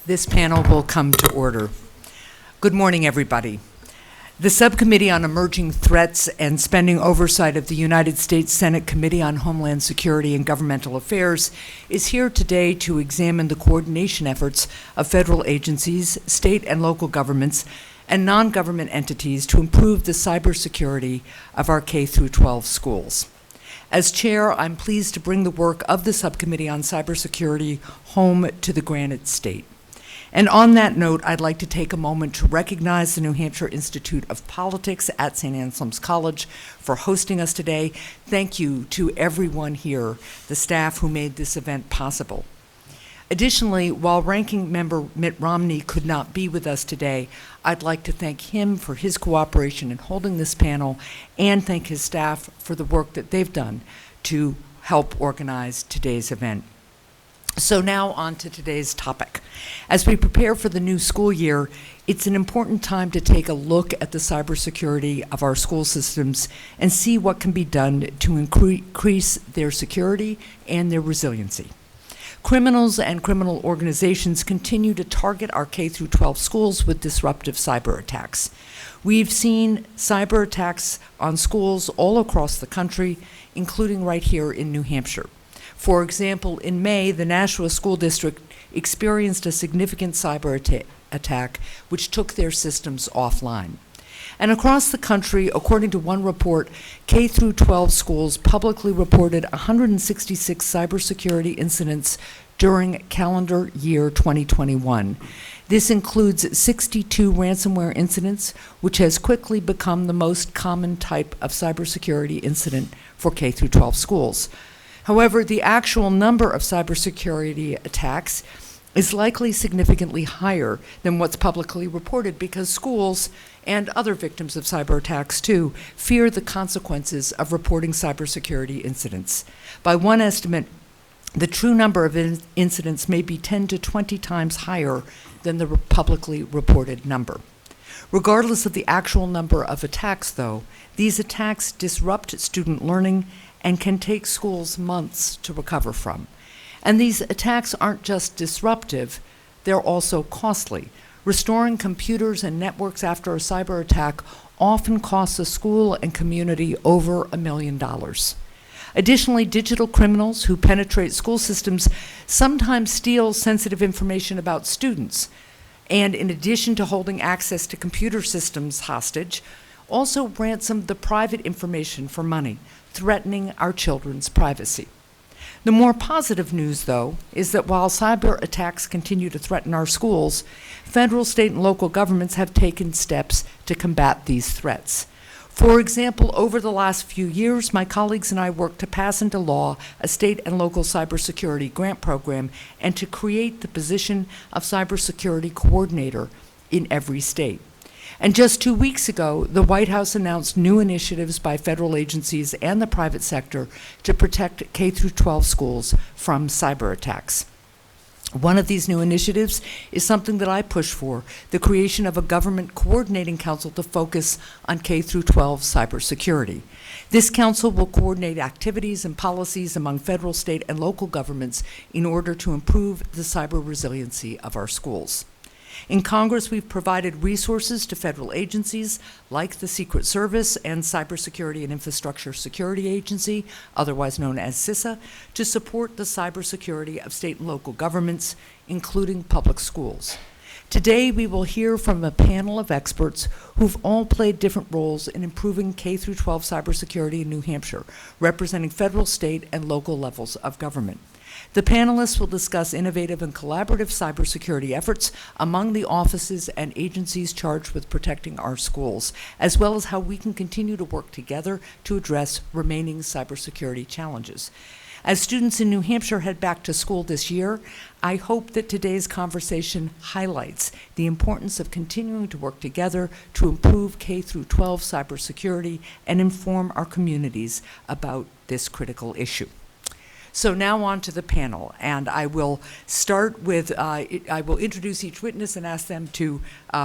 This panel will come to order. Good morning, everybody. The Subcommittee on Emerging Threats and Spending Oversight of the United States Senate Committee on Homeland Security and Governmental Affairs is here today to examine the coordination efforts of federal agencies, state and local governments, and non-government entities to improve the cybersecurity of our K-12 schools. As chair, I'm pleased to bring the work of the Subcommittee on Cybersecurity home to the Granite State. And on that note, I'd like to take a moment to recognize the New Hampshire Institute of Politics at St. Anselm's College for hosting us today. Thank you to everyone here, the staff who made this event possible. Additionally, while Ranking Member Mitt Romney could not be with us today, I'd like to thank him for his cooperation in holding this panel and thank his staff for the work that they've done to help organize today's event. So now on to today's topic. As we prepare for the new school year, it's an important time to take a look at the cybersecurity of our school systems and see what can be done to increase their security and their resiliency. Criminals and criminal organizations continue to target our K-12 schools with disruptive cyber attacks. We've seen cyber attacks on schools all across the country, including right here in New Hampshire. For example, in May, the Nashua School District experienced a significant cyber attack which took their systems offline. And across the country, according to one report, K-12 schools publicly reported 166 cybersecurity incidents during calendar year 2021. This includes 62 ransomware incidents, which has quickly become the most common type of cybersecurity incident for K-12 schools. However, the actual number of cybersecurity attacks is likely significantly higher than what's publicly reported because schools and other victims of cyber attacks too fear the consequences of reporting cybersecurity incidents. By one estimate, the true number of incidents may be 10 to 20 times higher than the publicly reported number. Regardless of the actual number of attacks, though, these attacks disrupt student learning and can take schools months to recover from. And these attacks aren't just disruptive, they're also costly. Restoring computers and networks after a cyber attack often costs a school and community over $1 million. Additionally, digital criminals who penetrate school systems sometimes steal sensitive information about students, and in addition to holding access to computer systems hostage, also ransom the private information for money, threatening our children's privacy. The more positive news, though, is that while cyber attacks continue to threaten our schools, federal, state, and local governments have taken steps to combat these threats. For example, over the last few years, my colleagues and I worked to pass into law a state and local cybersecurity grant program and to create the position of cybersecurity coordinator in every state. And just 2 weeks ago, the White House announced new initiatives by federal agencies and the private sector to protect K-12 schools from cyber attacks. One of these new initiatives is something that I push for, the creation of a government coordinating council to focus on K-12 cybersecurity. This council will coordinate activities and policies among federal, state, and local governments in order to improve the cyber resiliency of our schools. In Congress, we've provided resources to federal agencies like the Secret Service and Cybersecurity and Infrastructure Security Agency, otherwise known as CISA, to support the cybersecurity of state and local governments, including public schools. Today, we will hear from a panel of experts who've all played different roles in improving K-12 cybersecurity in New Hampshire, representing federal, state, and local levels of government. The panelists will discuss innovative and collaborative cybersecurity efforts among the offices and agencies charged with protecting our schools, as well as how we can continue to work together to address remaining cybersecurity challenges. As students in New Hampshire head back to school this year, I hope that today's conversation highlights the importance of continuing to work together to improve K-12 cybersecurity and inform our communities about this critical issue. So now on to the panel, and I will start with, I will introduce each witness and ask them to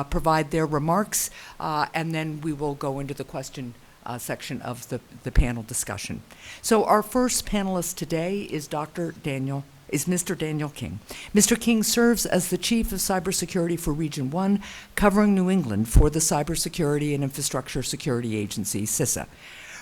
provide their remarks, and then we will go into the question section of the panel discussion. So our first panelist today is Dr. Daniel is Mr. Daniel King. Mr. King serves as the Chief of Cybersecurity for Region 1, covering New England for the Cybersecurity and Infrastructure Security Agency, CISA.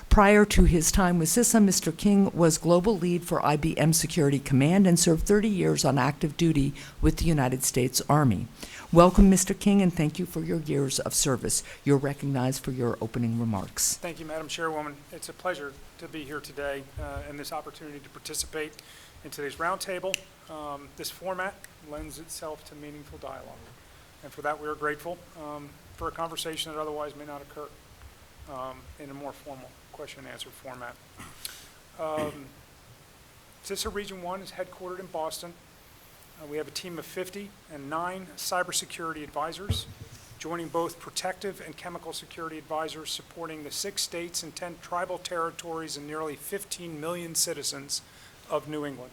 Prior to his time with CISA, Mr. King was Global Lead for IBM Security Command and served 30 years on active duty with the United States Army. Welcome, Mr. King, and thank you for your years of service. You're recognized for your opening remarks. Thank you, Madam Chairwoman. It's a pleasure to be here today and this opportunity to participate in today's roundtable. This format lends itself to meaningful dialogue, and for that we are grateful for a conversation that otherwise may not occur in a more formal question and answer format. CISA Region 1 is headquartered in Boston. We have a team of 50 and 9 cybersecurity advisors, joining both protective and chemical security advisors supporting the 6 states and 10 tribal territories and nearly 15 million citizens of New England.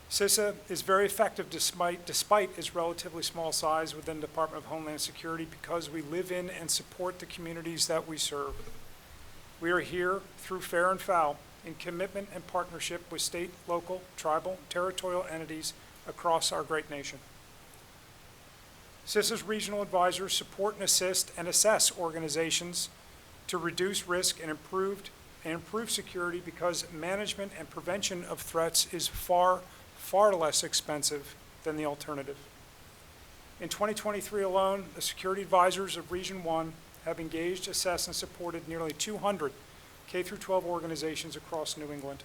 CISA is very effective despite its relatively small size within the Department of Homeland Security because we live in and support the communities that we serve. We are here through fair and foul in commitment and partnership with state, local, tribal, territorial entities across our great nation. CISA's regional advisors support and assist and assess organizations to reduce risk and improve security because management and prevention of threats is far less expensive than the alternative. In 2023 alone, the security advisors of Region 1 have engaged, assessed, and supported nearly 200 K-12 organizations across New England.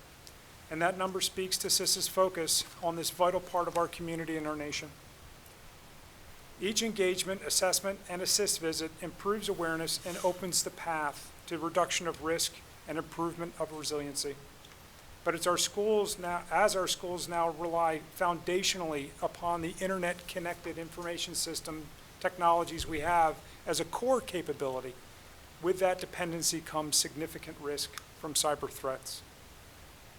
And that number speaks to CISA's focus on this vital part of our community and our nation. Each engagement, assessment, and assist visit improves awareness and opens the path to reduction of risk and improvement of resiliency. But as our schools now rely foundationally upon the internet-connected information system technologies we have as a core capability, with that dependency comes significant risk from cyber threats.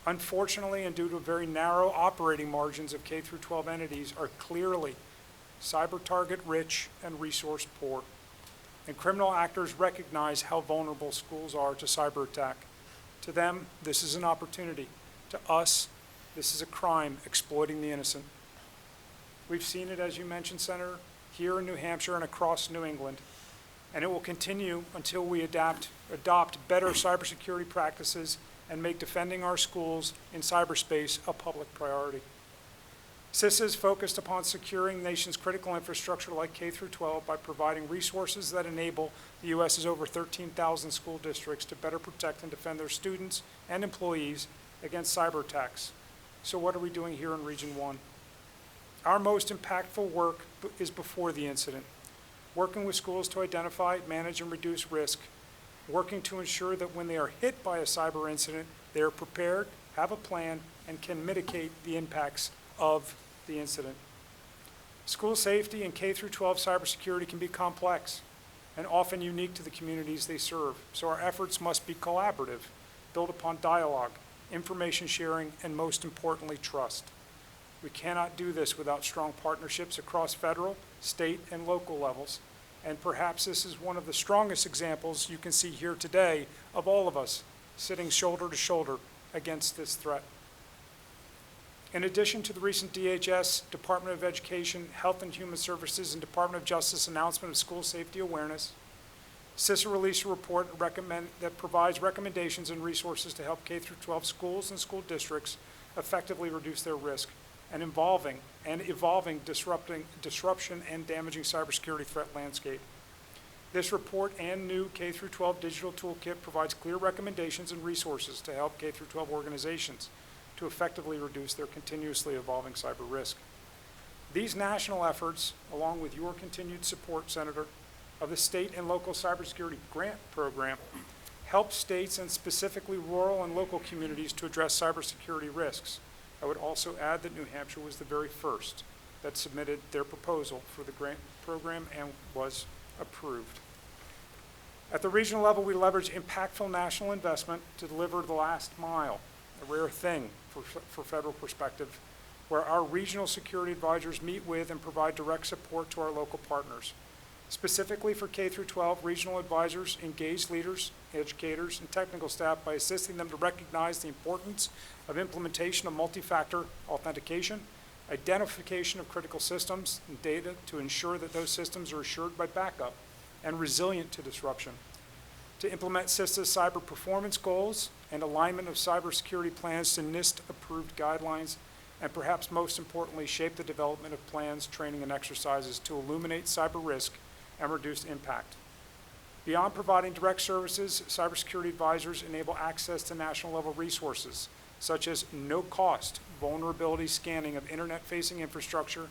Unfortunately, and due to very narrow operating margins of K-12 entities, are clearly cyber target rich and resource poor. And criminal actors recognize how vulnerable schools are to cyber attack. To them, this is an opportunity. To us, this is a crime exploiting the innocent. We've seen it, as you mentioned, Senator, here in New Hampshire and across New England. And it will continue until we adopt better cybersecurity practices and make defending our schools in cyberspace a public priority. CISA is focused upon securing the nation's critical infrastructure like K-12 by providing resources that enable the U.S.'s over 13,000 school districts to better protect and defend their students and employees against cyber attacks. So what are we doing here in Region 1? Our most impactful work is before the incident, working with schools to identify, manage, and reduce risk, working to ensure that when they are hit by a cyber incident, they are prepared, have a plan, and can mitigate the impacts of the incident. School safety and K-12 cybersecurity can be complex and often unique to the communities they serve, so our efforts must be collaborative, built upon dialogue, information sharing, and most importantly, trust. We cannot do this without strong partnerships across federal, state, and local levels, and perhaps this is one of the strongest examples you can see here today of all of us sitting shoulder to shoulder against this threat. In addition to the recent DHS, Department of Education, Health and Human Services, and Department of Justice announcement of school safety awareness, CISA released a report that provides recommendations and resources to help K-12 schools and school districts effectively reduce their risk and evolving disruption and damaging cybersecurity threat landscape. This report and new K-12 digital toolkit provides clear recommendations and resources to help K-12 organizations to effectively reduce their continuously evolving cyber risk. These national efforts, along with your continued support, Senator, of the state and local cybersecurity grant program, help states and specifically rural and local communities to address cybersecurity risks. I would also add that New Hampshire was the very first that submitted their proposal for the grant program and was approved. At the regional level, we leverage impactful national investment to deliver the last mile, a rare thing for federal perspective, where our regional security advisors meet with and provide direct support to our local partners. Specifically for K through 12, regional advisors engage leaders, educators, and technical staff by assisting them to recognize the importance of implementation of multi-factor authentication, identification of critical systems and data to ensure that those systems are assured by backup and resilient to disruption, to implement CISA's cyber performance goals and alignment of cybersecurity plans to NIST-approved guidelines, and perhaps most importantly, shape the development of plans, training, and exercises to illuminate cyber risk and reduce impact. Beyond providing direct services, cybersecurity advisors enable access to national-level resources, such as no-cost vulnerability scanning of internet-facing infrastructure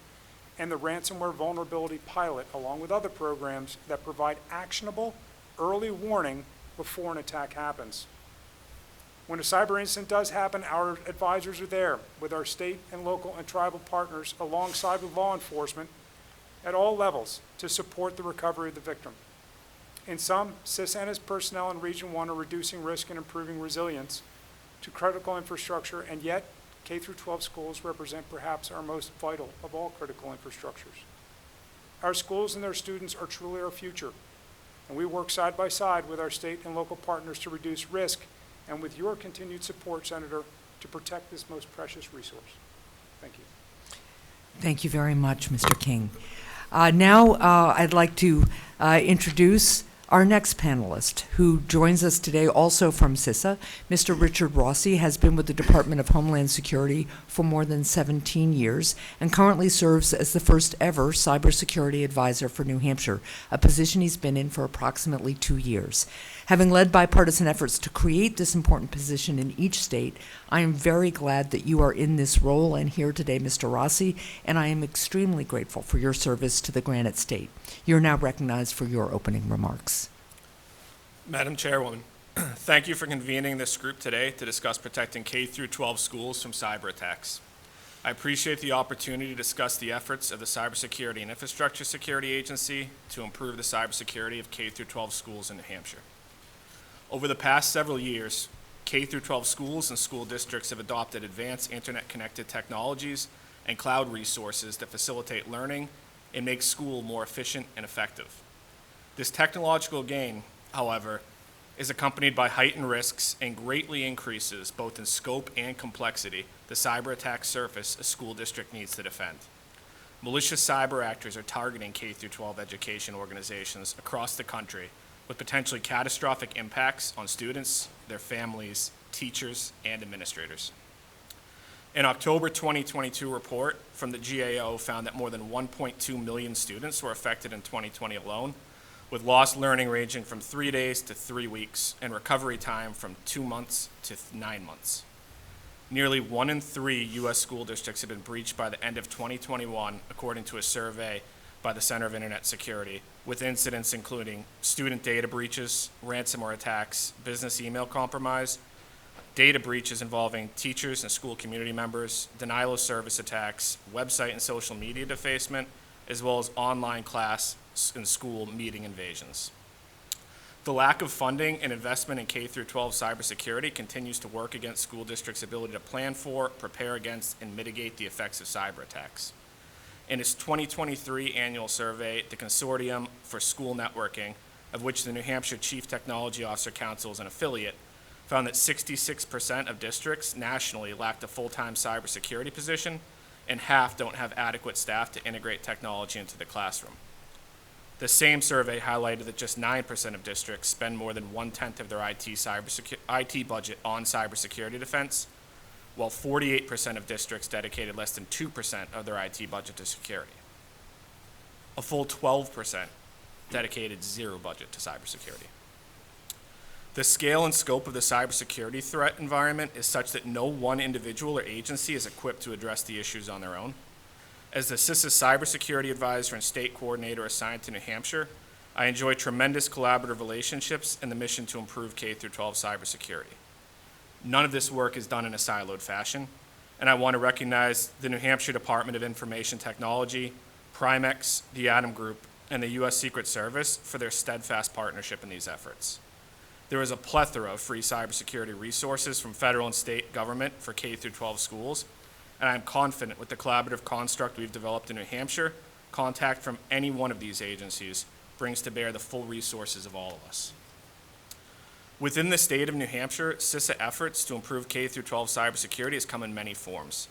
and the ransomware vulnerability pilot, along with other programs that provide actionable early warning before an attack happens. When a cyber incident does happen, our advisors are there with our state and local and tribal partners alongside with law enforcement at all levels to support the recovery of the victim. In sum, CISA and its personnel in Region 1 are reducing risk and improving resilience to critical infrastructure, and yet K through 12 schools represent perhaps our most vital of all critical infrastructures. Our schools and their students are truly our future, and we work side by side with our state and local partners to reduce risk, and with your continued support, Senator, to protect this most precious resource. Thank you. Thank you very much, Mr. King. Now I'd like to introduce our next panelist, who joins us today also from CISA. Mr. Richard Rossi has been with the Department of Homeland Security for more than 17 years and currently serves as the first ever cybersecurity advisor for New Hampshire, a position he's been in for approximately 2 years. Having led bipartisan efforts to create this important position in each state, I am very glad that you are in this role and here today, Mr. Rossi, and I am extremely grateful for your service to the Granite State. You're now recognized for your opening remarks. Madam Chairwoman, thank you for convening this group today to discuss protecting K through 12 schools from cyber attacks. I appreciate the opportunity to discuss the efforts of the Cybersecurity and Infrastructure Security Agency to improve the cybersecurity of K through 12 schools in New Hampshire. Over the past several years, K through 12 schools and school districts have adopted advanced internet-connected technologies and cloud resources that facilitate learning and make school more efficient and effective. This technological gain, however, is accompanied by heightened risks and greatly increases, both in scope and complexity, the cyber attack surface a school district needs to defend. Malicious cyber actors are targeting K through 12 education organizations across the country with potentially catastrophic impacts on students, their families, teachers, and administrators. An October 2022 report from the GAO found that more than 1.2 million students were affected in 2020 alone, with lost learning ranging from 3 days to 3 weeks and recovery time from 2 months to 9 months. Nearly 1 in 3 U.S. school districts have been breached by the end of 2021, according to a survey by the Center of Internet Security, with incidents including student data breaches, ransomware attacks, business email compromise, data breaches involving teachers and school community members, denial of service attacks, website and social media defacement, as well as online class and school meeting invasions. The lack of funding and investment in K through 12 cybersecurity continues to work against school districts' ability to plan for, prepare against, and mitigate the effects of cyber attacks. In its 2023 annual survey, the Consortium for School Networking, of which the New Hampshire Chief Technology Officer Council is an affiliate, found that 66% of districts nationally lacked a full-time cybersecurity position, and half don't have adequate staff to integrate technology into the classroom. The same survey highlighted that just 9% of districts spend more than 1/10 of their IT budget on cybersecurity defense, while 48% of districts dedicated less than 2% of their IT budget to security. A full 12% dedicated zero budget to cybersecurity. The scale and scope of the cybersecurity threat environment is such that no one individual or agency is equipped to address the issues on their own. As the CISA cybersecurity advisor and state coordinator assigned to New Hampshire, I enjoy tremendous collaborative relationships in the mission to improve K through 12 cybersecurity. None of this work is done in a siloed fashion, and I want to recognize the New Hampshire Department of Information Technology, Primex, the Atom Group, and the U.S. Secret Service for their steadfast partnership in these efforts. There is a plethora of free cybersecurity resources from federal and state government for K through 12 schools, and I am confident with the collaborative construct we've developed in New Hampshire, contact from any one of these agencies brings to bear the full resources of all of us. Within the state of New Hampshire, CISA efforts to improve K-12 cybersecurity has come in many forms.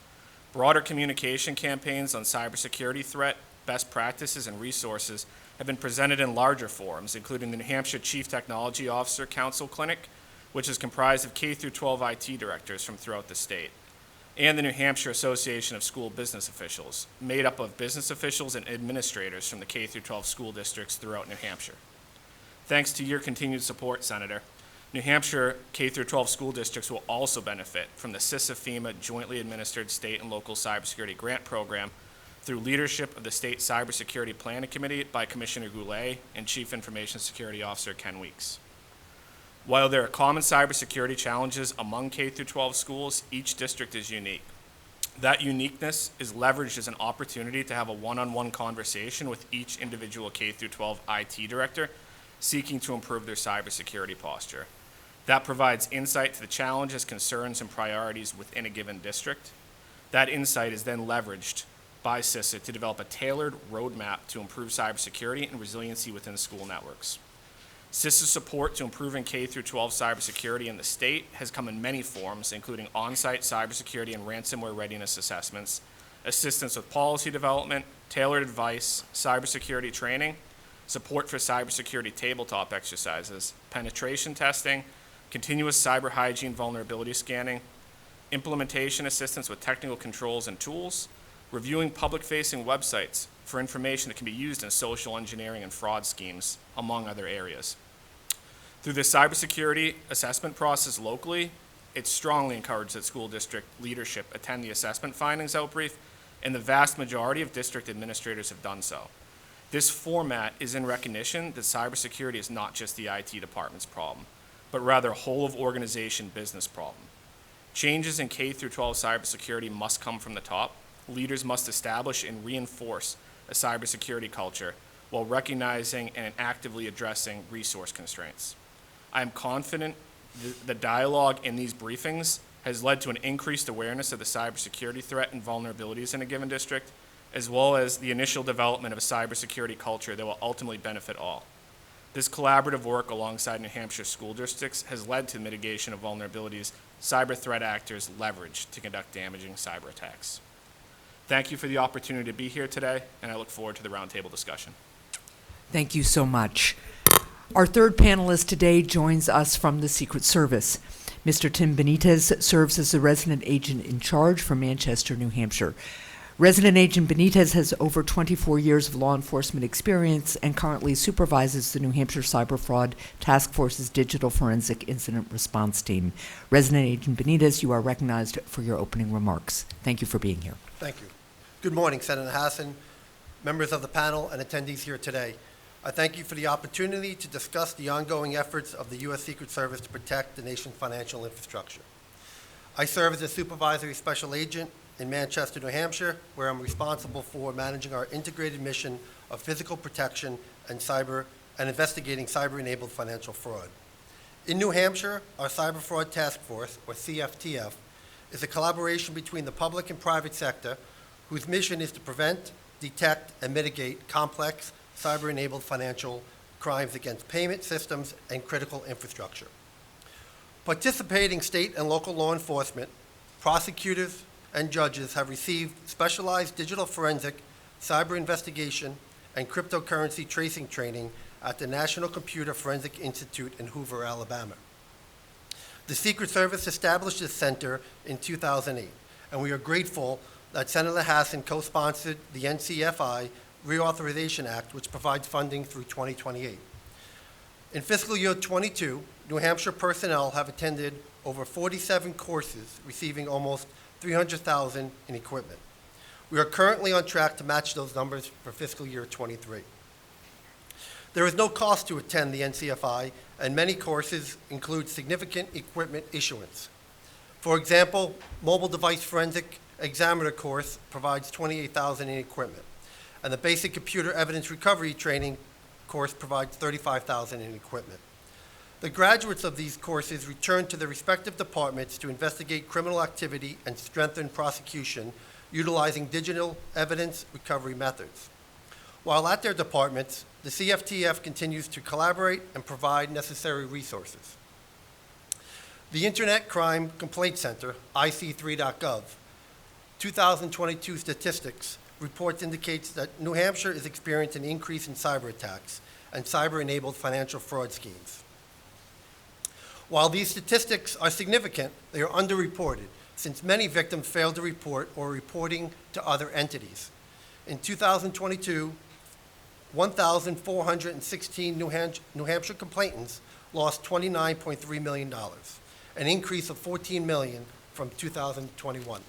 Broader communication campaigns on cybersecurity threat, best practices, and resources have been presented in larger forums, including the New Hampshire Chief Technology Officer Council Clinic, which is comprised of K-12 IT directors from throughout the state, and the New Hampshire Association of School Business Officials, made up of business officials and administrators from the K-12 school districts throughout New Hampshire. Thanks to your continued support, Senator, New Hampshire K-12 school districts will also benefit from the CISA-FEMA jointly administered state and local cybersecurity grant program through leadership of the State Cybersecurity Planning Committee by Commissioner Goulet and Chief Information Security Officer Ken Weeks. While there are common cybersecurity challenges among K-12 schools, each district is unique. That uniqueness is leveraged as an opportunity to have a one-on-one conversation with each individual K-12 IT director seeking to improve their cybersecurity posture. That provides insight to the challenges, concerns, and priorities within a given district. That insight is then leveraged by CISA to develop a tailored roadmap to improve cybersecurity and resiliency within school networks. CISA's support to improving K-12 cybersecurity in the state has come in many forms, including on-site cybersecurity and ransomware readiness assessments, assistance with policy development, tailored advice, cybersecurity training, support for cybersecurity tabletop exercises, penetration testing, continuous cyber hygiene vulnerability scanning, implementation assistance with technical controls and tools, reviewing public-facing websites for information that can be used in social engineering and fraud schemes, among other areas. Through the cybersecurity assessment process locally, it's strongly encouraged that school district leadership attend the assessment findings outbrief, and the vast majority of district administrators have done so. This format is in recognition that cybersecurity is not just the IT department's problem, but rather a whole of organization business problem. Changes in K-12 cybersecurity must come from the top. Leaders must establish and reinforce a cybersecurity culture while recognizing and actively addressing resource constraints. I am confident the dialogue in these briefings has led to an increased awareness of the cybersecurity threat and vulnerabilities in a given district, as well as the initial development of a cybersecurity culture that will ultimately benefit all. This collaborative work alongside New Hampshire school districts has led to the mitigation of vulnerabilities cyber threat actors leverage to conduct damaging cyber attacks. Thank you for the opportunity to be here today, and I look forward to the roundtable discussion. Thank you so much. Our third panelist today joins us from the Secret Service. Mr. Tim Benitez serves as the resident agent in charge for Manchester, New Hampshire. Resident Agent Benitez has over 24 years of law enforcement experience and currently supervises the New Hampshire Cyber Fraud Task Force's Digital Forensic Incident Response Team. Resident Agent Benitez, you are recognized for your opening remarks. Thank you for being here. Thank you. Good morning, Senator Hassan, members of the panel, and attendees here today. I thank you for the opportunity to discuss the ongoing efforts of the U.S. Secret Service to protect the nation's financial infrastructure. I serve as a supervisory special agent in Manchester, New Hampshire, where I'm responsible for managing our integrated mission of physical protection and investigating cyber-enabled financial fraud. In New Hampshire, our Cyber Fraud Task Force, or CFTF, is a collaboration between the public and private sector whose mission is to prevent, detect, and mitigate complex cyber-enabled financial crimes against payment systems and critical infrastructure. Participating state and local law enforcement, prosecutors, and judges have received specialized digital forensic, cyber investigation, and cryptocurrency tracing training at the National Computer Forensic Institute in Hoover, Alabama. The Secret Service established this center in 2008, and we are grateful that Senator Hassan co-sponsored the NCFI Reauthorization Act, which provides funding through 2028. In fiscal year 22, New Hampshire personnel have attended over 47 courses, receiving almost $300,000 in equipment. We are currently on track to match those numbers for fiscal year 23. There is no cost to attend the NCFI, and many courses include significant equipment issuance. For example, Mobile Device Forensic Examiner course provides $28,000 in equipment, and the Basic Computer Evidence Recovery Training course provides $35,000 in equipment. The graduates of these courses return to their respective departments to investigate criminal activity and strengthen prosecution utilizing digital evidence recovery methods. While at their departments, the CFTF continues to collaborate and provide necessary resources. The Internet Crime Complaint Center, IC3.gov, 2022 statistics reports indicates that New Hampshire is experiencing an increase in cyber attacks and cyber-enabled financial fraud schemes. While these statistics are significant, they are underreported, since many victims fail to report or are reporting to other entities. In 2022, 1,416 New Hampshire complainants lost $29.3 million, an increase of $14 million from 2021.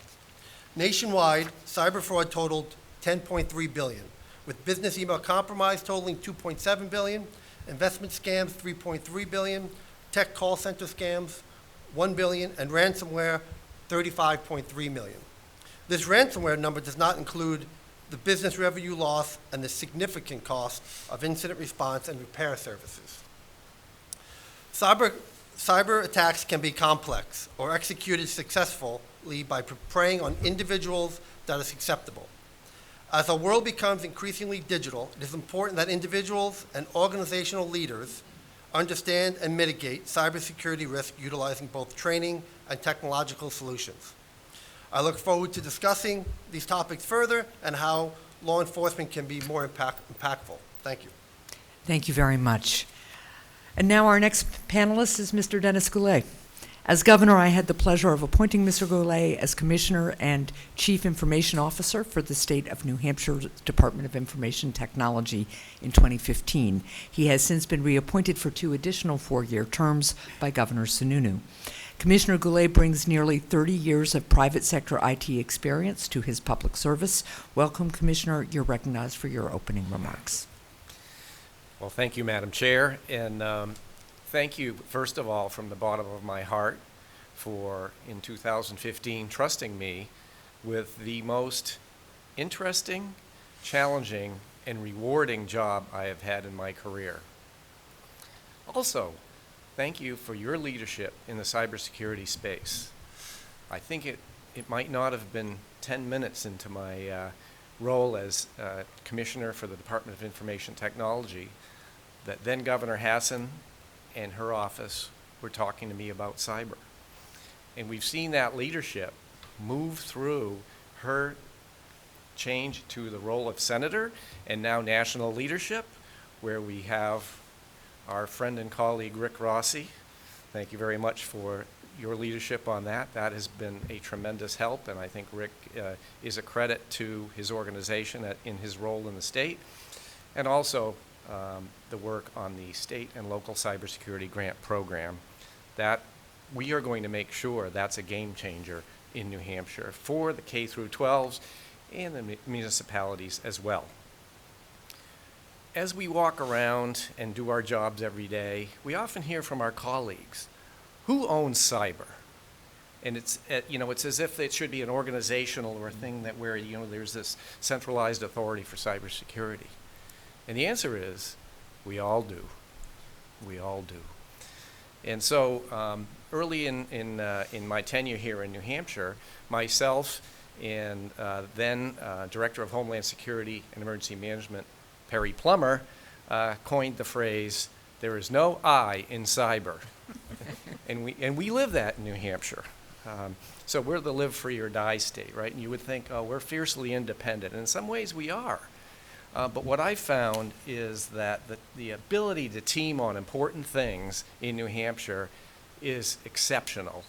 Nationwide, cyber fraud totaled $10.3 billion, with business email compromise totaling $2.7 billion, investment scams $3.3 billion, tech call center scams $1 billion, and ransomware $35.3 million. This ransomware number does not include the business revenue loss and the significant cost of incident response and repair services. Cyber attacks can be complex or executed successfully by preying on individuals that is acceptable. As our world becomes increasingly digital, it is important that individuals and organizational leaders understand and mitigate cybersecurity risk utilizing both training and technological solutions. I look forward to discussing these topics further and how law enforcement can be more impactful. Thank you. Thank you very much. And now our next panelist is Mr. Dennis Goulet. As governor, I had the pleasure of appointing Mr. Goulet as Commissioner and Chief Information Officer for the State of New Hampshire Department of Information Technology in 2015. He has since been reappointed for 2 additional 4-year terms by Governor Sununu. Commissioner Goulet brings nearly 30 years of private sector IT experience to his public service. Welcome, Commissioner. You're recognized for your opening remarks. Well, thank you, Madam Chair, and thank you, first of all, from the bottom of my heart for, in 2015, trusting me with the most interesting, challenging, and rewarding job I have had in my career. Also, thank you for your leadership in the cybersecurity space. I think it might not have been 10 minutes into my role as Commissioner for the Department of Information Technology that then Governor Hassan and her office were talking to me about cyber. And we've seen that leadership move through her change to the role of senator and now national leadership, where we have our friend and colleague Rick Rossi. Thank you very much for your leadership on that. That has been a tremendous help, and I think Rick is a credit to his organization in his role in the state, and also the work on the state and local cybersecurity grant program. That we are going to make sure that's a game changer in New Hampshire for the K through 12s and the municipalities as well. As we walk around and do our jobs every day, we often hear from our colleagues, who owns cyber? And it's as if it should be an organizational or a thing that where there's this centralized authority for cybersecurity. And the answer is, we all do. We all do. And so early in my tenure here in New Hampshire, myself and then Director of Homeland Security and Emergency Management, Perry Plummer, coined the phrase, there is no I in cyber. and we live that in New Hampshire. So we're the live free or die state, right? And you would think, oh, we're fiercely independent. And in some ways we are. But what I found is that the ability to team on important things in New Hampshire is exceptional.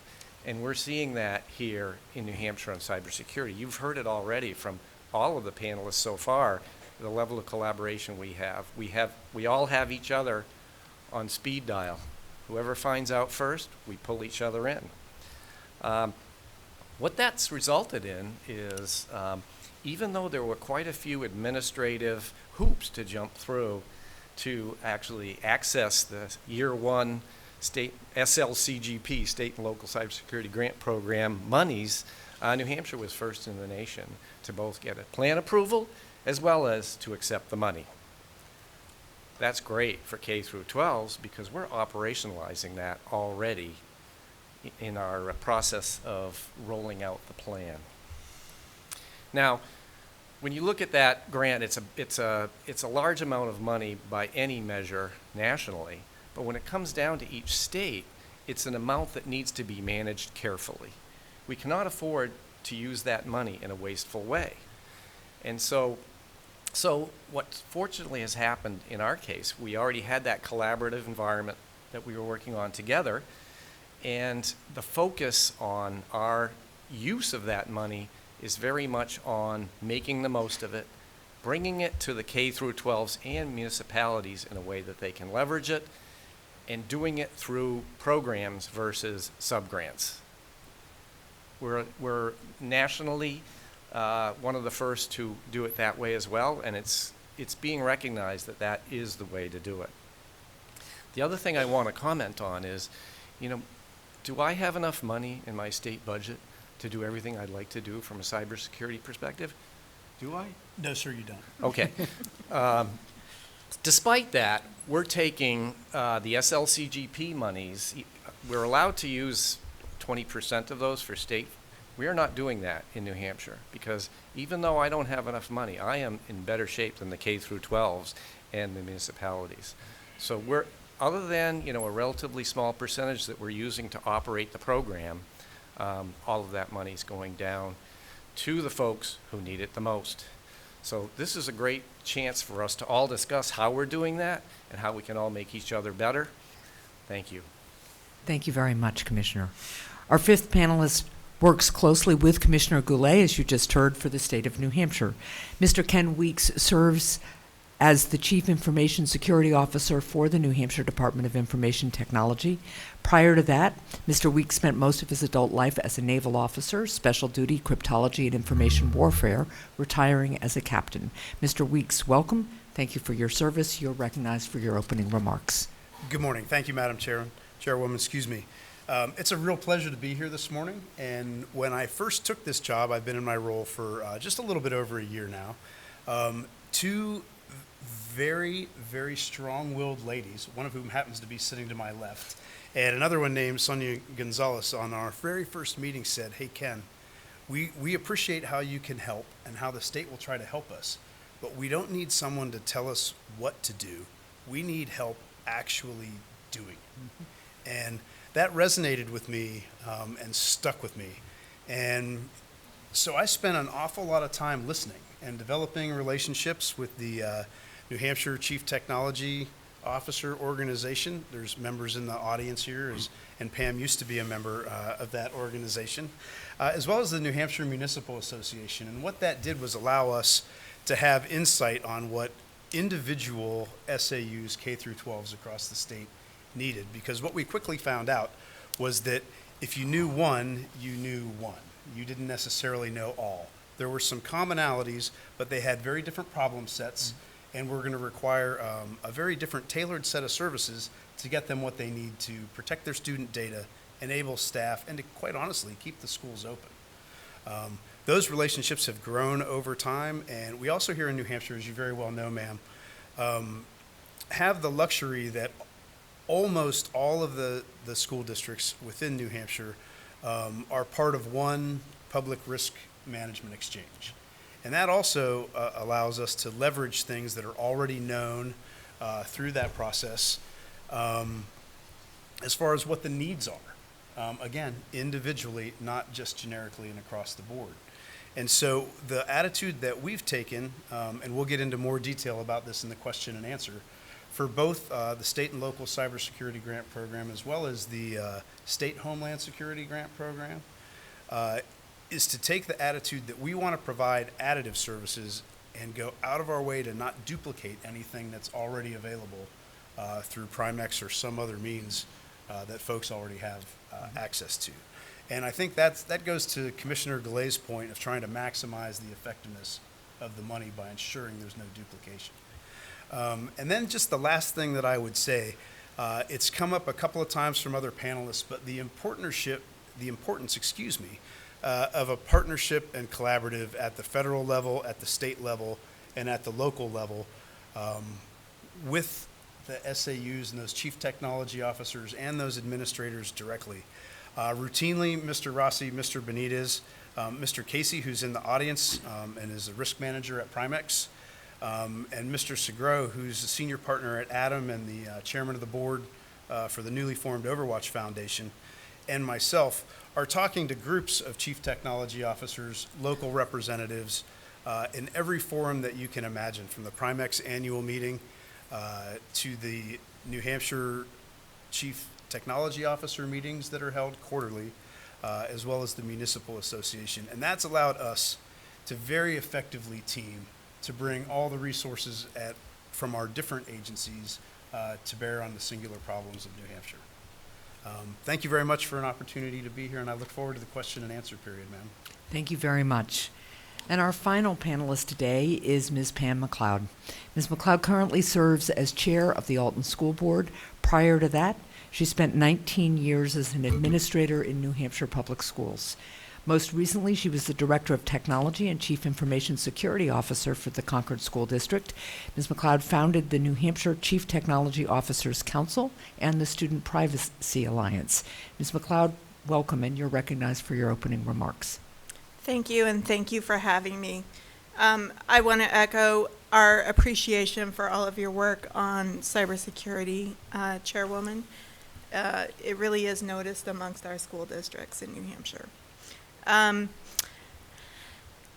And we're seeing that here in New Hampshire on cybersecurity. You've heard it already from all of the panelists so far, the level of collaboration we have. We all have each other on speed dial. Whoever finds out first, we pull each other in. What that's resulted in is even though there were quite a few administrative hoops to jump through to actually access the year 1 state SLCGP, state and local cybersecurity grant program monies, New Hampshire was first in the nation to both get a plan approval as well as to accept the money. That's great for K through 12s because we're operationalizing that already in our process of rolling out the plan. Now, when you look at that grant, it's a large amount of money by any measure nationally. But when it comes down to each state, it's an amount that needs to be managed carefully. We cannot afford to use that money in a wasteful way. And so what fortunately has happened in our case, we already had that collaborative environment that we were working on together, and the focus on our use of that money is very much on making the most of it, bringing it to the K through 12s and municipalities in a way that they can leverage it, and doing it through programs versus subgrants. We're nationally one of the first to do it that way as well, and it's being recognized that that is the way to do it. The other thing I want to comment on is, do I have enough money in my state budget to do everything I'd like to do from a cybersecurity perspective? Do I? No, sir, you don't. Okay. Despite that, we're taking the SLCGP monies. We're allowed to use 20% of those for state. We are not doing that in New Hampshire because even though I don't have enough money, I am in better shape than the K through 12s and the municipalities. So we're, other than a relatively small percentage that we're using to operate the program, all of that money is going down to the folks who need it the most. So this is a great chance for us to all discuss how we're doing that and how we can all make each other better. Thank you. Thank you very much, Commissioner. Our fifth panelist works closely with Commissioner Goulet, as you just heard, for the state of New Hampshire. Mr. Ken Weeks serves as the Chief Information Security Officer for the New Hampshire Department of Information Technology. Prior to that, Mr. Weeks spent most of his adult life as a naval officer, special duty, cryptology, and information warfare, retiring as a captain. Mr. Weeks, welcome. Thank you for your service. You're recognized for your opening remarks. Good morning. Thank you, Madam Chairwoman. Excuse me. It's a real pleasure to be here this morning. And when I first took this job, I've been in my role for just a little bit over a year now. Two very, very strong-willed ladies, one of whom happens to be sitting to my left, and another one named Sonia Gonzalez on our very first meeting said, "Hey, Ken, we appreciate how you can help and how the state will try to help us, but we don't need someone to tell us what to do. We need help actually doing it." Mm-hmm. And that resonated with me and stuck with me. And so I spent an awful lot of time listening and developing relationships with the New Hampshire Chief Technology Officer organization. There's members in the audience here, and Pam used to be a member of that organization, as well as the New Hampshire Municipal Association. And what that did was allow us to have insight on what individual SAUs, K through 12s across the state needed. Because what we quickly found out was that if you knew one, you knew one. You didn't necessarily know all. There were some commonalities, but they had very different problem sets. And we're going to require a very different tailored set of services to get them what they need to protect their student data, enable staff, and to, quite honestly, keep the schools open. Those relationships have grown over time, and we also here in New Hampshire, as you very well know, ma'am, have the luxury that almost all of the school districts within New Hampshire are part of one public risk management exchange. And that also allows us to leverage things that are already known through that process as far as what the needs are. Again, individually, not just generically and across the board. And so the attitude that we've taken, and we'll get into more detail about this in the question and answer, for both the state and local cybersecurity grant program as well as the state Homeland Security grant program, is to take the attitude that we want to provide additive services and go out of our way to not duplicate anything that's already available through Primex or some other means that folks already have access to. And I think that goes to Commissioner Goulet's point of trying to maximize the effectiveness of the money by ensuring there's no duplication. And then just the last thing that I would say, it's come up a couple of times from other panelists, but the importance, of a partnership and collaborative at the federal level, at the state level, and at the local level with the SAUs and those chief technology officers and those administrators directly. Routinely, Mr. Rossi, Mr. Benitez Mr. Casey, who's in the audience and is a risk manager at Primex, and Mr. Segro, who's a senior partner at Adam and the chairman of the board for the newly formed Overwatch Foundation, and myself are talking to groups of chief technology officers, local representatives, in every forum that you can imagine, from the Primex annual meeting to the New Hampshire chief technology officer meetings that are held quarterly, as well as the municipal association. And that's allowed us to very effectively team to bring all the resources from our different agencies to bear on the singular problems of New Hampshire. Thank you very much for an opportunity to be here, and I look forward to the question and answer period, ma'am. Thank you very much. And our final panelist today is Ms. Pam McLeod. Ms. McLeod currently serves as chair of the Alton School Board. Prior to that, she spent 19 years as an administrator in New Hampshire Public Schools. Most recently, she was the Director of Technology and Chief Information Security Officer for the Concord School District. Ms. McLeod founded the New Hampshire Chief Technology Officers Council and the Student Privacy Alliance. Ms. McLeod, welcome, and you're recognized for your opening remarks. Thank you, and thank you for having me. I want to echo our appreciation for all of your work on cybersecurity, Chairwoman. It really is noticed amongst our school districts in New Hampshire.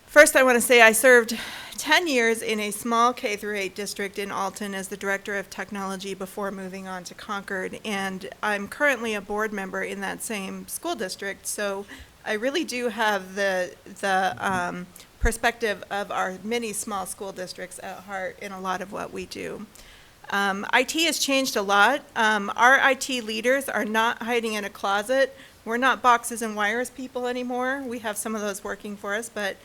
First, I want to say I served 10 years in a small K-8 district in Alton as the Director of Technology before moving on to Concord, and I'm currently a board member in that same school district, so I really do have the perspective of our many small school districts at heart in a lot of what we do. IT has changed a lot. Our IT leaders are not hiding in a closet. We're not boxes and wires people anymore. We have some of those working for us, but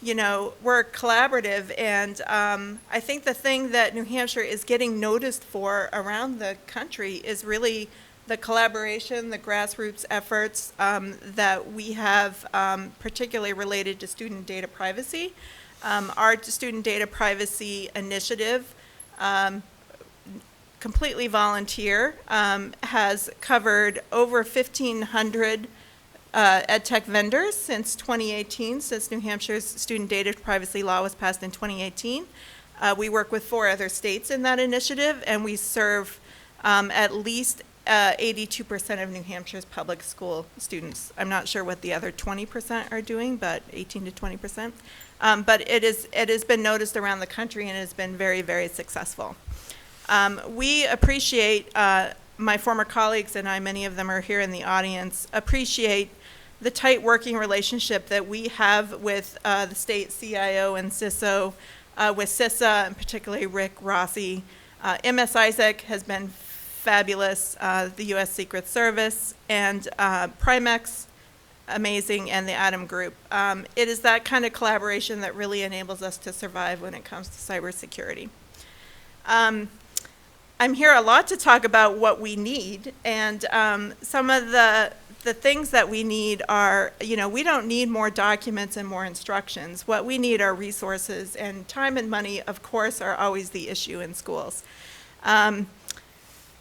you know, we're collaborative, and I think the thing that New Hampshire is getting noticed for around the country is really the collaboration, the grassroots efforts that we have, particularly related to student data privacy. Our student data privacy initiative, completely volunteer, has covered over 1,500 ed tech vendors since 2018, since New Hampshire's student data privacy law was passed in 2018. We work with 4 other states in that initiative, and we serve at least 82% of New Hampshire's public school students. I'm not sure what the other 20% are doing, but 18 to 20%. But it has been noticed around the country, and it has been very, very successful. We appreciate, my former colleagues and I, many of them are here in the audience, appreciate the tight working relationship that we have with the state CIO and CISO, with CISA, and particularly Rick Rossi. MS Isaac has been fabulous, the U.S. Secret Service, and Primex, amazing, and the Adam Group. It is that kind of collaboration that really enables us to survive when it comes to cybersecurity. I'm here a lot to talk about what we need, and some of the things that we need are, you know, we don't need more documents and more instructions. What we need are resources, and time and money, of course, are always the issue in schools.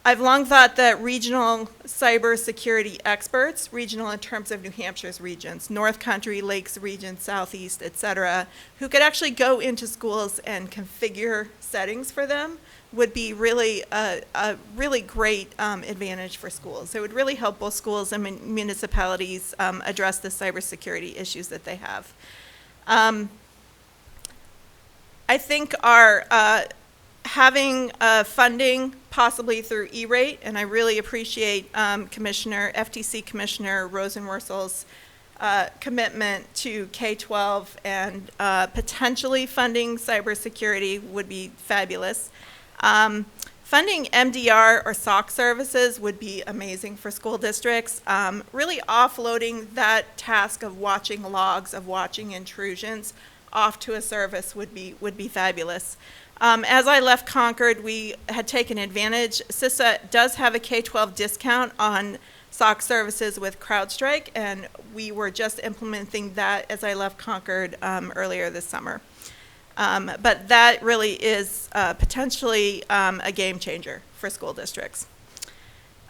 I've long thought that regional cybersecurity experts, regional in terms of New Hampshire's regions, North Country, Lakes region, Southeast, et cetera, who could actually go into schools and configure settings for them, would be really a really great advantage for schools. It would really help both schools and municipalities address the cybersecurity issues that they have. I think our having funding possibly through E-rate, and I really appreciate FTC Commissioner Rosenworcel's commitment to K-12 and potentially funding cybersecurity would be fabulous. Funding MDR or SOC services would be amazing for school districts. Really offloading that task of watching logs, of watching intrusions off to a service would be fabulous. As I left Concord, we had taken advantage. CISA does have a K-12 discount on SOC services with CrowdStrike, and we were just implementing that as I left Concord earlier this summer. But that really is potentially a game changer for school districts.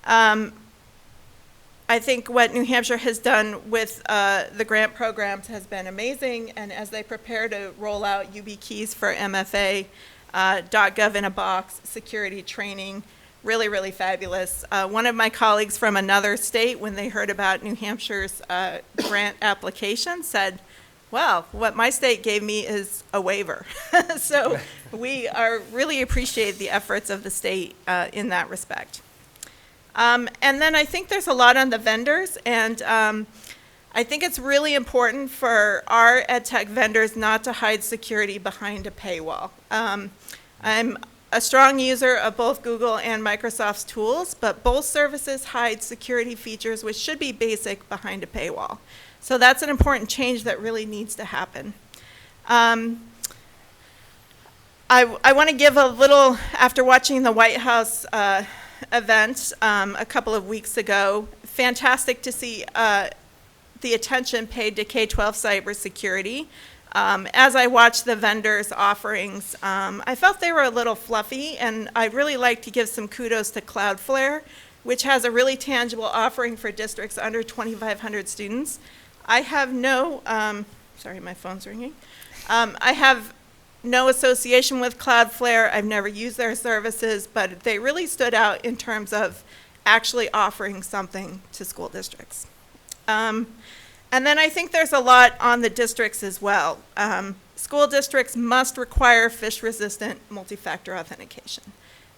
I I think what New Hampshire has done with the grant programs has been amazing, and as they prepare to roll out YubiKeys for MFA, .gov in a box, security training, really, really fabulous. One of my colleagues from another state, when they heard about New Hampshire's grant application, said, well, what my state gave me is a waiver. So we really appreciate the efforts of the state in that respect. And then I think there's a lot on the vendors, and I think it's really important for our ed tech vendors not to hide security behind a paywall. I'm a strong user of both Google and Microsoft's tools, but both services hide security features which should be basic behind a paywall. So that's an important change that really needs to happen. I want to give a little, after watching the White House event a couple of weeks ago, fantastic to see the attention paid to K-12 cybersecurity. As I watched the vendors' offerings, I felt they were a little fluffy, and I'd really like to give some kudos to Cloudflare, which has a really tangible offering for districts under 2,500 students. I have no, sorry, my phone's ringing. I have no association with Cloudflare. I've never used their services, but they really stood out in terms of actually offering something to school districts. And then I think there's a lot on the districts as well. School districts must require phish-resistant multi-factor authentication.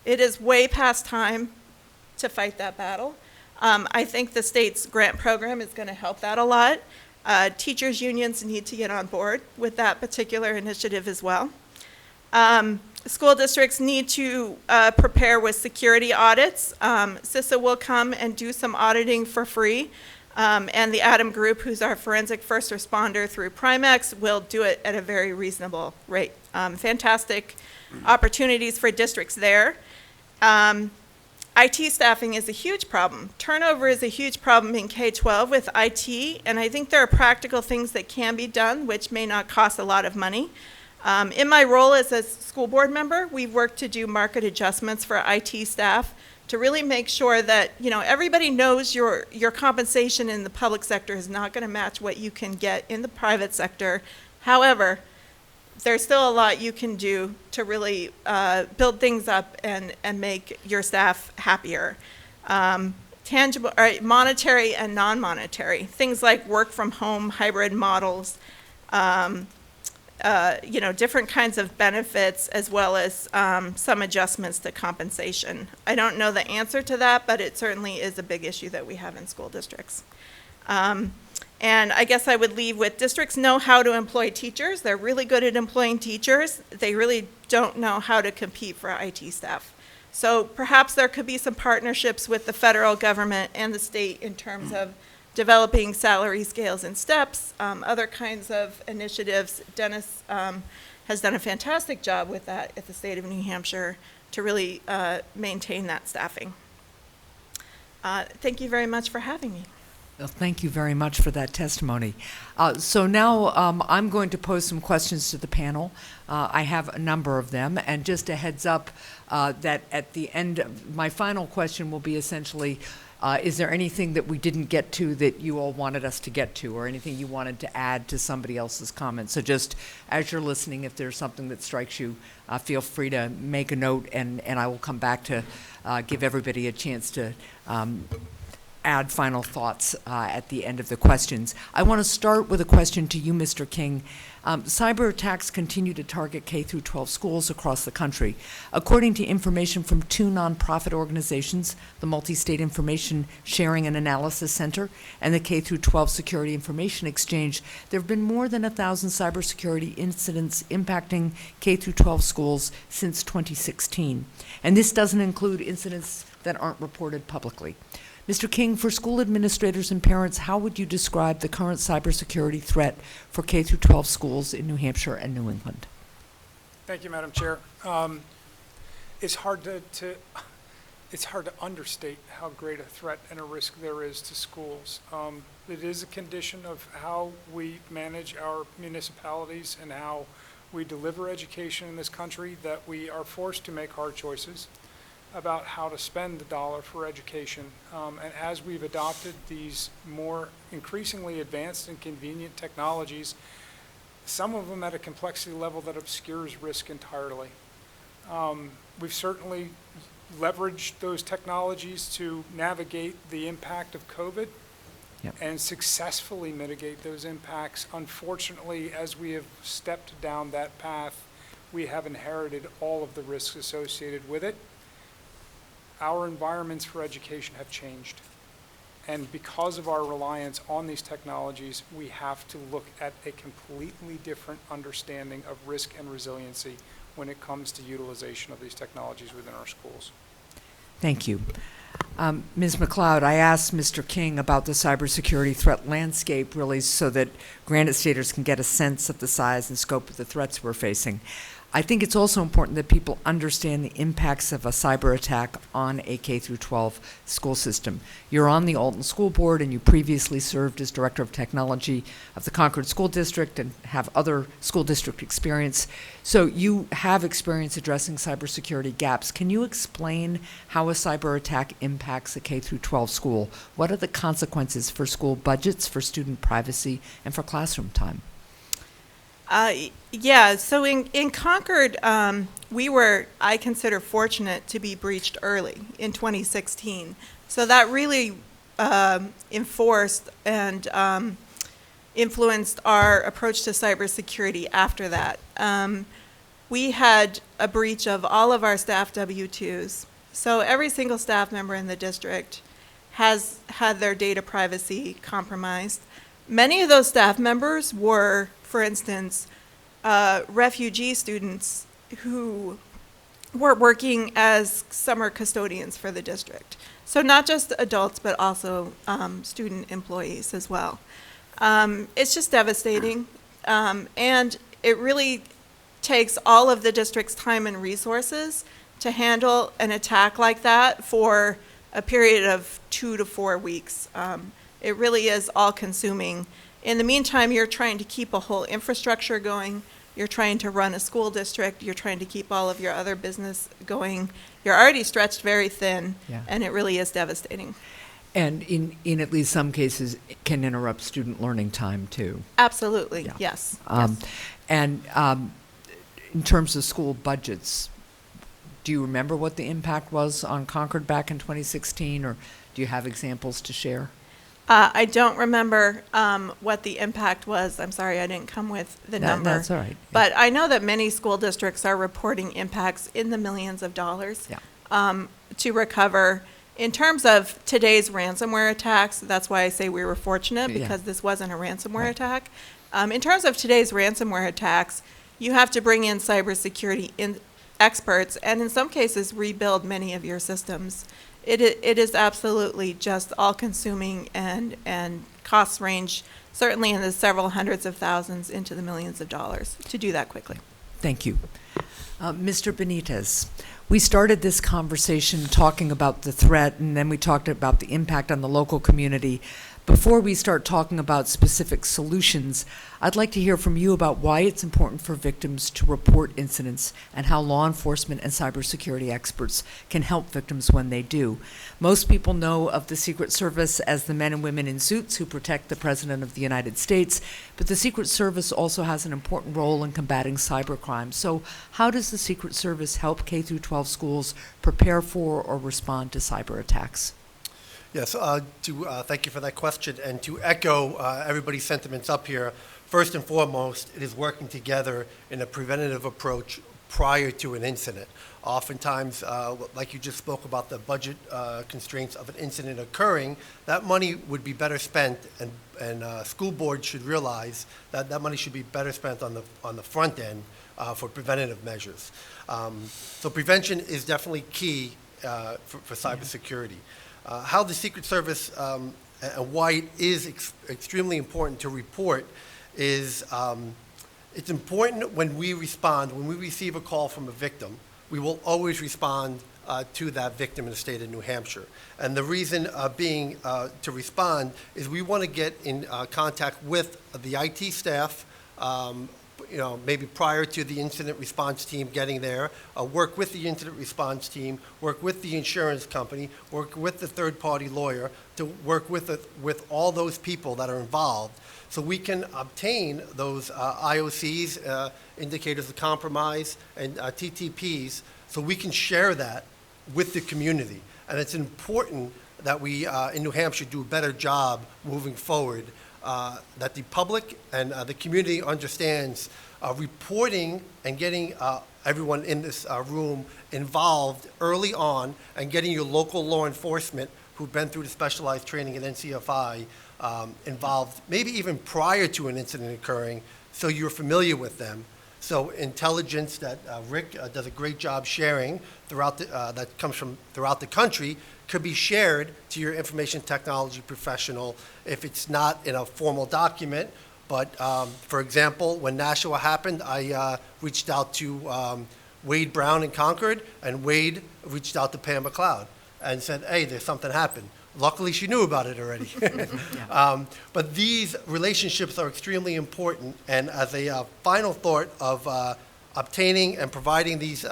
It is way past time to fight that battle. I think the state's grant program is going to help that a lot. Teachers' unions need to get on board with that particular initiative as well. School districts need to prepare with security audits. CISA will come and do some auditing for free. And the Adam Group, who's our forensic first responder through Primex, will do it at a very reasonable rate. Fantastic opportunities for districts there. IT staffing is a huge problem. Turnover is a huge problem in K-12 with IT, and I think there are practical things that can be done which may not cost a lot of money. In my role as a school board member, we've worked to do market adjustments for IT staff to really make sure that, you know, everybody knows your compensation in the public sector is not going to match what you can get in the private sector. However, there's still a lot you can do to really build things up and make your staff happier. Tangible, monetary and non-monetary, things like work from home, hybrid models, you know, different kinds of benefits, as well as some adjustments to compensation. I don't know the answer to that, but it certainly is a big issue that we have in school districts. And I guess I would leave with districts know how to employ teachers. They're really good at employing teachers. They really don't know how to compete for IT staff. So perhaps there could be some partnerships with the federal government and the state in terms of developing salary scales and steps, other kinds of initiatives. Dennis has done a fantastic job with that at the state of New Hampshire to really maintain that staffing. Thank you very much for having me. Well, thank you very much for that testimony. So now I'm going to pose some questions to the panel. I have a number of them, and just a heads up that at the end, my final question will be essentially, is there anything that we didn't get to that you all wanted us to get to, or anything you wanted to add to somebody else's comment? So just as you're listening, if there's something that strikes you, feel free to make a note, and I will come back to give everybody a chance to add final thoughts at the end of the questions. I want to start with a question to you, Mr. King. Cyber attacks continue to target K-12 schools across the country. According to information from two nonprofit organizations, the Multi-State Information Sharing and Analysis Center and the K-12 Security Information Exchange, there have been more than 1,000 cybersecurity incidents impacting K-12 schools since 2016. And this doesn't include incidents that aren't reported publicly. Mr. King, for school administrators and parents, how would you describe the current cybersecurity threat for K-12 schools in New Hampshire and New England? Thank you, Madam Chair. It's hard to understate how great a threat and a risk there is to schools. It is a condition of how we manage our municipalities and how we deliver education in this country that we are forced to make hard choices. about how to spend the dollar for education. And as we've adopted these more increasingly advanced and convenient technologies, some of them at a complexity level that obscures risk entirely. We've certainly leveraged those technologies to navigate the impact of COVID. Yep. And successfully mitigate those impacts. Unfortunately, as we have stepped down that path, we have inherited all of the risks associated with it. Our environments for education have changed. And because of our reliance on these technologies, we have to look at a completely different understanding of risk and resiliency when it comes to utilization of these technologies within our schools. Thank you. Ms. McLeod, I asked Mr. King about the cybersecurity threat landscape, really so that Granite Staters can get a sense of the size and scope of the threats we're facing. I think it's also important that people understand the impacts of a cyber attack on a K-12 school system. You're on the Alton School Board, and you previously served as Director of Technology of the Concord School District and have other school district experience. So you have experience addressing cybersecurity gaps. Can you explain how a cyber attack impacts a K-12 school? What are the consequences for school budgets, for student privacy, and for classroom time? Yeah, so in Concord, we were, I consider, fortunate to be breached early in 2016. So that really enforced and influenced our approach to cybersecurity after that. We had a breach of all of our staff W-2s. So every single staff member in the district has had their data privacy compromised. Many of those staff members were, for instance, refugee students who were working as summer custodians for the district. So not just adults, but also student employees as well. It's just devastating, and it really takes all of the district's time and resources to handle an attack like that for a period of 2 to 4 weeks. It really is all-consuming. In the meantime, you're trying to keep a whole infrastructure going. You're trying to run a school district. You're trying to keep all of your other business going. You're already stretched very thin, and it really is devastating. And in at least some cases, it can interrupt student learning time, too. Absolutely, Yeah. yes. And in terms of school budgets, do you remember what the impact was on Concord back in 2016, or do you have examples to share? I don't remember what the impact was. I'm sorry, I didn't come with the number. That's all right. But I know that many school districts are reporting impacts in the millions of dollars to recover. In terms of today's ransomware attacks, that's why I say we were fortunate, because this wasn't a ransomware attack. In terms of today's ransomware attacks, you have to bring in cybersecurity experts and in some cases rebuild many of your systems. It is absolutely just all-consuming, and costs range certainly in the several hundreds of thousands into the millions of dollars to do that quickly. Thank you. Mr. Benitez, we started this conversation talking about the threat, and then we talked about the impact on the local community. Before we start talking about specific solutions, I'd like to hear from you about why it's important for victims to report incidents and how law enforcement and cybersecurity experts can help victims when they do. Most people know of the Secret Service as the men and women in suits who protect the President of the United States, but the Secret Service also has an important role in combating cybercrime. So how does the Secret Service help K-12 schools prepare for or respond to cyber attacks? Yes, thank you for that question. And to echo everybody's sentiments up here, first and foremost, it is working together in a preventative approach prior to an incident. Oftentimes, like you just spoke about the budget constraints of an incident occurring, that money would be better spent, and school boards should realize that that money should be better spent on the front end for preventative measures. So prevention is definitely key for cybersecurity. How the Secret Service and why it is extremely important to report is it's important when we respond, when we receive a call from a victim, we will always respond to that victim in the state of New Hampshire. And the reason being to respond is we want to get in contact with the IT staff, maybe prior to the incident response team getting there, work with the incident response team, work with the insurance company, work with the third-party lawyer, to work with all those people that are involved, so we can obtain those IOCs, indicators of compromise, and TTPs, so we can share that with the community. And it's important that we, in New Hampshire, do a better job moving forward, that the public and the community understands reporting and getting everyone in this room involved early on, and getting your local law enforcement who've been through the specialized training at NCFI involved, maybe even prior to an incident occurring, so you're familiar with them. So intelligence that Rick does a great job sharing throughout that comes from throughout the country could be shared to your information technology professional if it's not in a formal document. But for example, when Nashua happened, I reached out to Wade Brown in Concord, and Wade reached out to Pam McLeod and said, hey, there's something happened. Luckily, she knew about it already. But these relationships are extremely important, and as a final thought of obtaining and providing these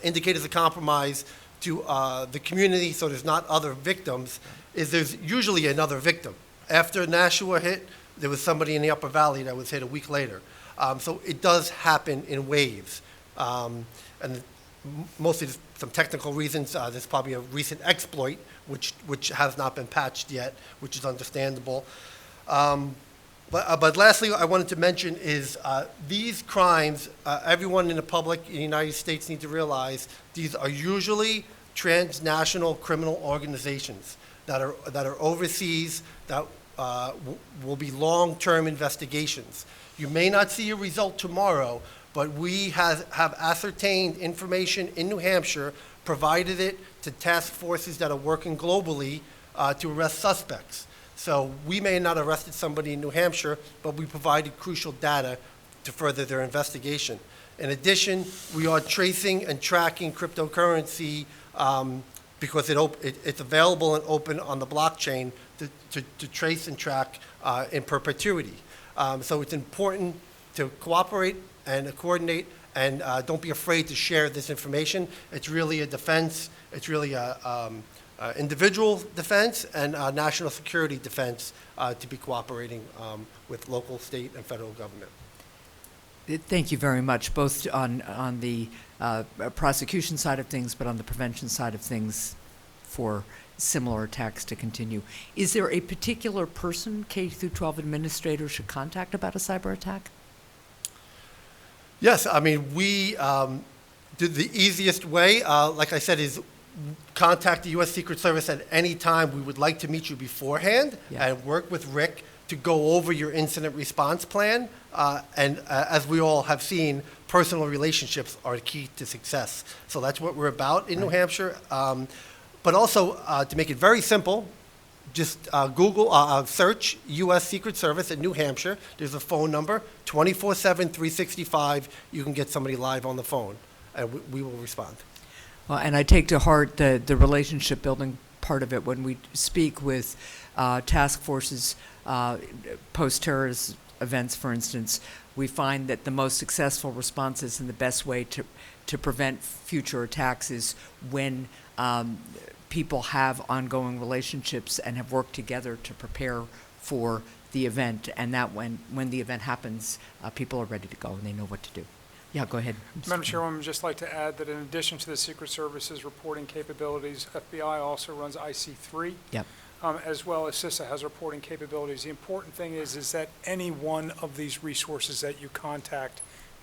indicators of compromise to the community so there's not other victims, is there's usually another victim. After Nashua hit, there was somebody in the Upper Valley that was hit a week later. So it does happen in waves. And mostly some technical reasons. There's probably a recent exploit which has not been patched yet, which is understandable. But lastly, I wanted to mention is these crimes, everyone in the public in the United States need to realize these are usually transnational criminal organizations that are overseas, that will be long-term investigations. You may not see a result tomorrow, but we have ascertained information in New Hampshire, provided it to task forces that are working globally to arrest suspects. So we may not have arrested somebody in New Hampshire, but we provided crucial data to further their investigation. In addition, we are tracing and tracking cryptocurrency because it's available and open on the blockchain to trace and track in perpetuity. So it's important to cooperate and coordinate, and don't be afraid to share this information. It's really a defense. It's really a individual defense and national security defense to be cooperating with local, state, and federal government. Thank you very much, both on the prosecution side of things, but on the prevention side of things for similar attacks to continue. Is there a particular person K-12 administrators should contact about a cyber attack? Yes, I mean, we the easiest way, like I said, is contact the U.S. Secret Service at any time. We would like to meet you beforehand and work with Rick to go over your incident response plan. And as we all have seen, personal relationships are the key to success. So that's what we're about in New Hampshire. But also, to make it very simple, just Google, search U.S. Secret Service in New Hampshire. There's a phone number, 24/7, 365. You can get somebody live on the phone, and we will respond. Well, and I take to heart the relationship building part of it. When we speak with task forces, post-terrorist events, for instance, we find that the most successful responses and the best way to prevent future attacks is when people have ongoing relationships and have worked together to prepare for the event, and that when the event happens, people are ready to go and they know what to do. Yeah, go ahead. Madam Chairwoman, I'd just like to add that in addition to the Secret Service's reporting capabilities, FBI also runs IC3. Yep. As well as CISA has reporting capabilities. The important thing is that any one of these resources that you contact,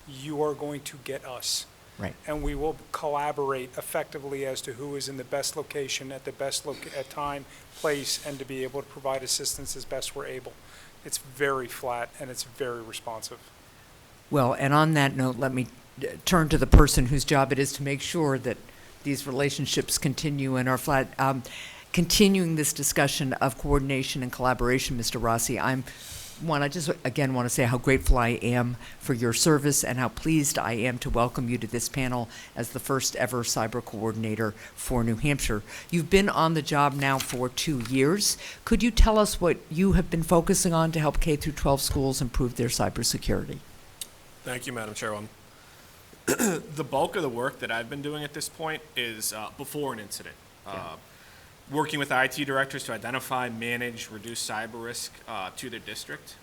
you are going to get us. Right. And we will collaborate effectively as to who is in the best location at the best at time, place, and to be able to provide assistance as best we're able. It's very flat and it's very responsive. Well, and on that note, let me turn to the person whose job it is to make sure that these relationships continue and are flat. Continuing this discussion of coordination and collaboration, Mr. Rossi, I'm I just again want to say how grateful I am for your service and how pleased I am to welcome you to this panel as the first ever cyber coordinator for New Hampshire. You've been on the job now for 2 years. Could you tell us what you have been focusing on to help K through 12 schools improve their cybersecurity? Thank you, Madam Chairwoman. The bulk of the work that I've been doing at this point is before an incident. Working with IT directors to identify, manage, reduce cyber risk to their district.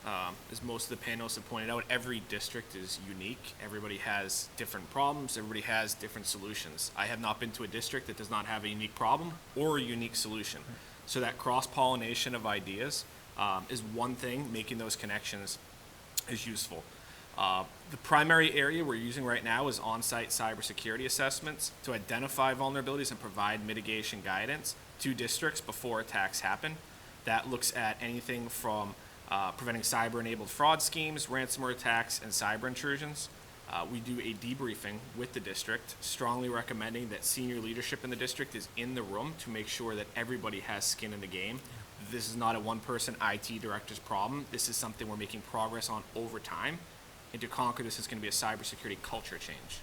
As most of the panelists have pointed out, every district is unique. Everybody has different problems. Everybody has different solutions. I have not been to a district that does not have a unique problem or a unique solution. So that cross-pollination of ideas is one thing. Making those connections is useful. The primary area we're using right now is on-site cybersecurity assessments to identify vulnerabilities and provide mitigation guidance to districts before attacks happen. That looks at anything from preventing cyber-enabled fraud schemes, ransomware attacks, and cyber intrusions. We do a debriefing with the district, strongly recommending that senior leadership in the district is in the room to make sure that everybody has skin in the game. This is not a one-person IT director's problem. This is something we're making progress on over time. And to conquer this is going to be a cybersecurity culture change.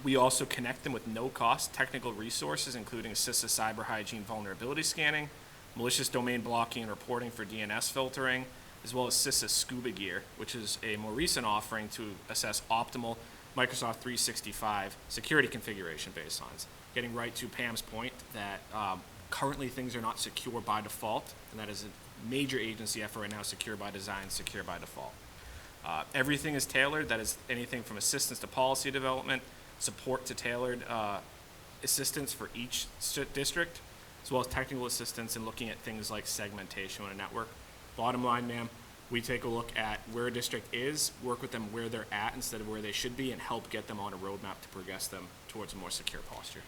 We also connect them with no-cost technical resources, including assisted cyber hygiene vulnerability scanning, malicious domain blocking and reporting for DNS filtering, as well as CISA Scuba Gear, which is a more recent offering to assess optimal Microsoft 365 security configuration baselines. Getting right to Pam's point that currently things are not secure by default, and that is a major agency effort right now, secure by design, secure by default. Everything is tailored. That is anything from assistance to policy development, support to tailored assistance for each district, as well as technical assistance in looking at things like segmentation on a network. Bottom line, ma'am, we take a look at where a district is, work with them where they're at instead of where they should be, and help get them on a roadmap to progress them towards a more secure posture.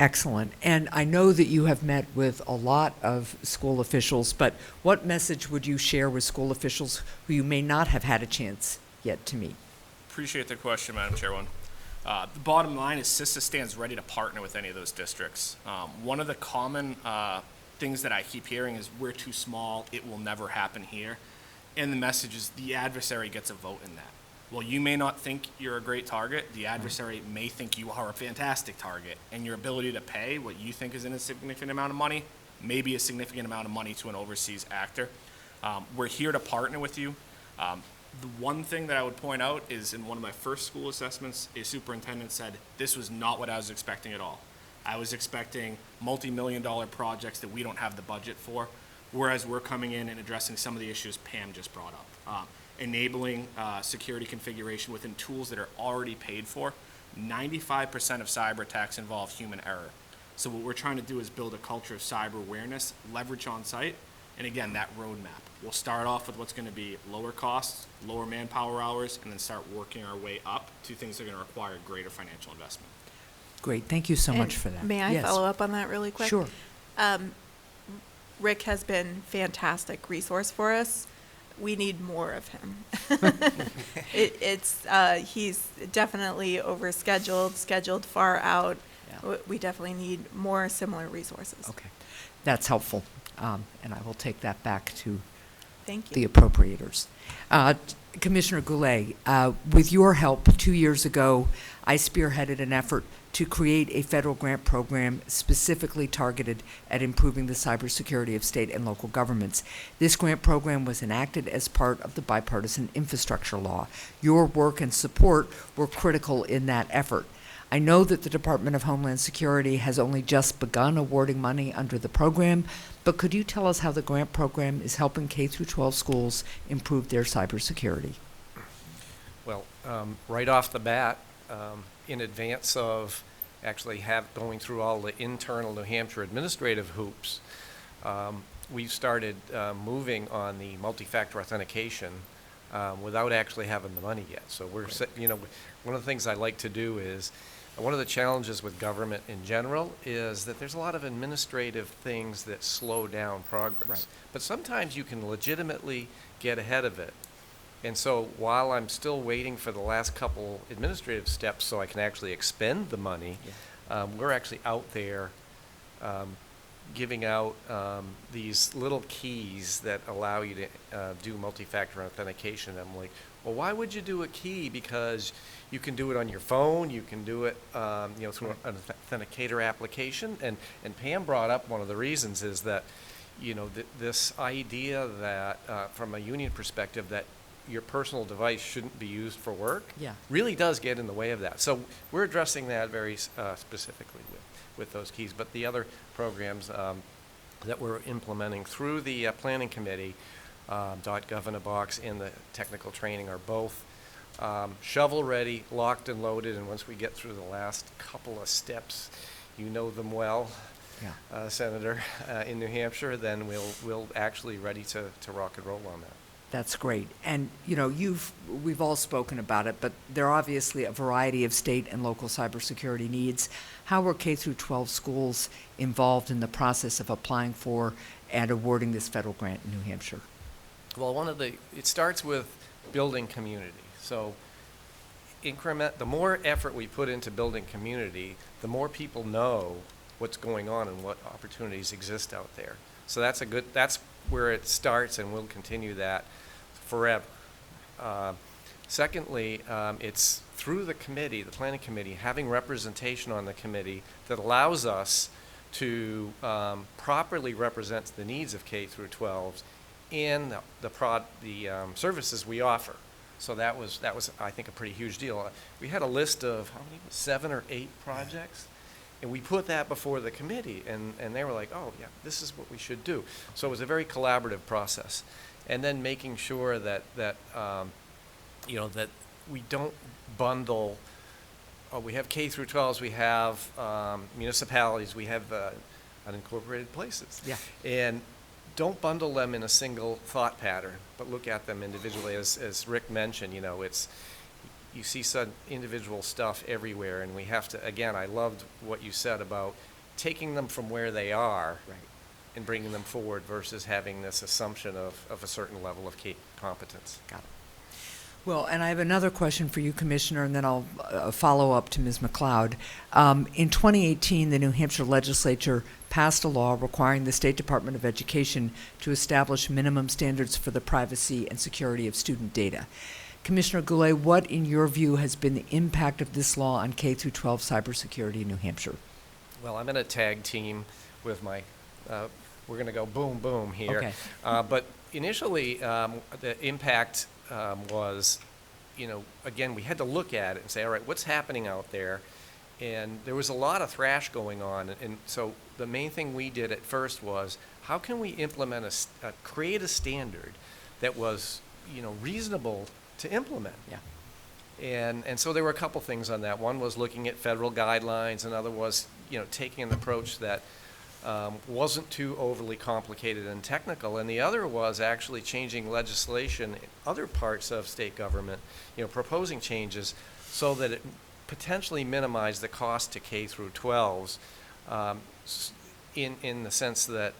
Excellent. And I know that you have met with a lot of school officials, but what message would you share with school officials who you may not have had a chance yet to meet? Appreciate the question, Madam Chairwoman. The bottom line is CISA stands ready to partner with any of those districts. One of the common things that I keep hearing is we're too small, it will never happen here. And the message is the adversary gets a vote in that. Well, you may not think you're a great target. The adversary may think you are a fantastic target, and your ability to pay what you think is an insignificant amount of money may be a significant amount of money to an overseas actor. We're here to partner with you. The one thing that I would point out is in one of my first school assessments, a superintendent said, this was not what I was expecting at all. I was expecting multi-million-dollar projects that we don't have the budget for, whereas we're coming in and addressing some of the issues Pam just brought up. Enabling security configuration within tools that are already paid for. 95% of cyber attacks involve human error. So what we're trying to do is build a culture of cyber awareness, leverage on site, and again, that roadmap. We'll start off with what's going to be lower costs, lower manpower hours, and then start working our way up to things that are going to require greater financial investment. Great. Thank you so much for that. May I Yes. follow up on that really quick? Sure. Rick has been fantastic resource for us. We need more of him. He's definitely overscheduled, scheduled far out. Yeah. We definitely need more similar resources. Okay. That's helpful. And I will take that back to Thank you. the appropriators. Commissioner Goulet, with your help, 2 years ago, I spearheaded an effort to create a federal grant program specifically targeted at improving the cybersecurity of state and local governments. This grant program was enacted as part of the bipartisan infrastructure law. Your work and support were critical in that effort. I know that the Department of Homeland Security has only just begun awarding money under the program, but could you tell us how the grant program is helping K-12 schools improve their cybersecurity? Well, right off the bat, in advance of actually going through all the internal New Hampshire administrative hoops, we've started moving on the multi-factor authentication without actually having the money yet. So we're, one of the things I like to do is, one of the challenges with government in general is that there's a lot of administrative things that slow down progress. Right. But sometimes you can legitimately get ahead of it. And so while I'm still waiting for the last couple administrative steps so I can actually expend the money, we're actually out there giving out these little keys that allow you to do multi-factor authentication. I'm like, well, why would you do a key? Because you can do it on your phone, you can do it through an authenticator application. And Pam brought up one of the reasons is that, this idea that from a union perspective that your personal device shouldn't be used for work really does get in the way of that. So we're addressing that very specifically with those keys. But the other programs that we're implementing through the planning committee, .gov in a box and the technical training are both shovel-ready, locked and loaded, and once we get through the last couple of steps, you know them well, Senator, in New Hampshire, then we'll actually ready to rock and roll on that. That's great. And, we've all spoken about it, but there are obviously a variety of state and local cybersecurity needs. How are K through 12 schools involved in the process of applying for and awarding this federal grant in New Hampshire? Well, it starts with building community. So the more effort we put into building community, the more people know what's going on and what opportunities exist out there. So that's where it starts, and we'll continue that forever. Secondly, it's through the committee, the planning committee, having representation on the committee that allows us to properly represent the needs of K through 12s and the services we offer. So that was I think a pretty huge deal. We had a list of 7 or 8 projects, and we put that before the committee, and they were like, oh yeah, this is what we should do. So it was a very collaborative process, and then making sure that that we don't bundle. We have K through 12s, we have municipalities, we have unincorporated places, and don't bundle them in a single thought pattern, but look at them individually. As Rick mentioned, you see some individual stuff everywhere, and we have to, again, I loved what you said about taking them from where they are and bringing them forward versus having this assumption of a certain level of competence. Got it. Well, and I have another question for you, Commissioner, and then I'll follow up to Ms. McLeod. In 2018, the New Hampshire legislature passed a law requiring the State Department of Education to establish minimum standards for the privacy and security of student data. Commissioner Goulet, what, in your view, has been the impact of this law on K through 12 cybersecurity in New Hampshire? Well, I'm going to tag team with my, we're going to go boom, boom here. Okay. But initially, the impact was, again, we had to look at it and say, all right, what's happening out there? And there was a lot of thrash going on. And so the main thing we did at first was, how can we implement create a standard that was, reasonable to implement? And so there were a couple things on that. One was looking at federal guidelines. Another was, taking an approach that wasn't too overly complicated and technical. And the other was actually changing legislation in other parts of state government, proposing changes so that it potentially minimized the cost to K through 12s in the sense that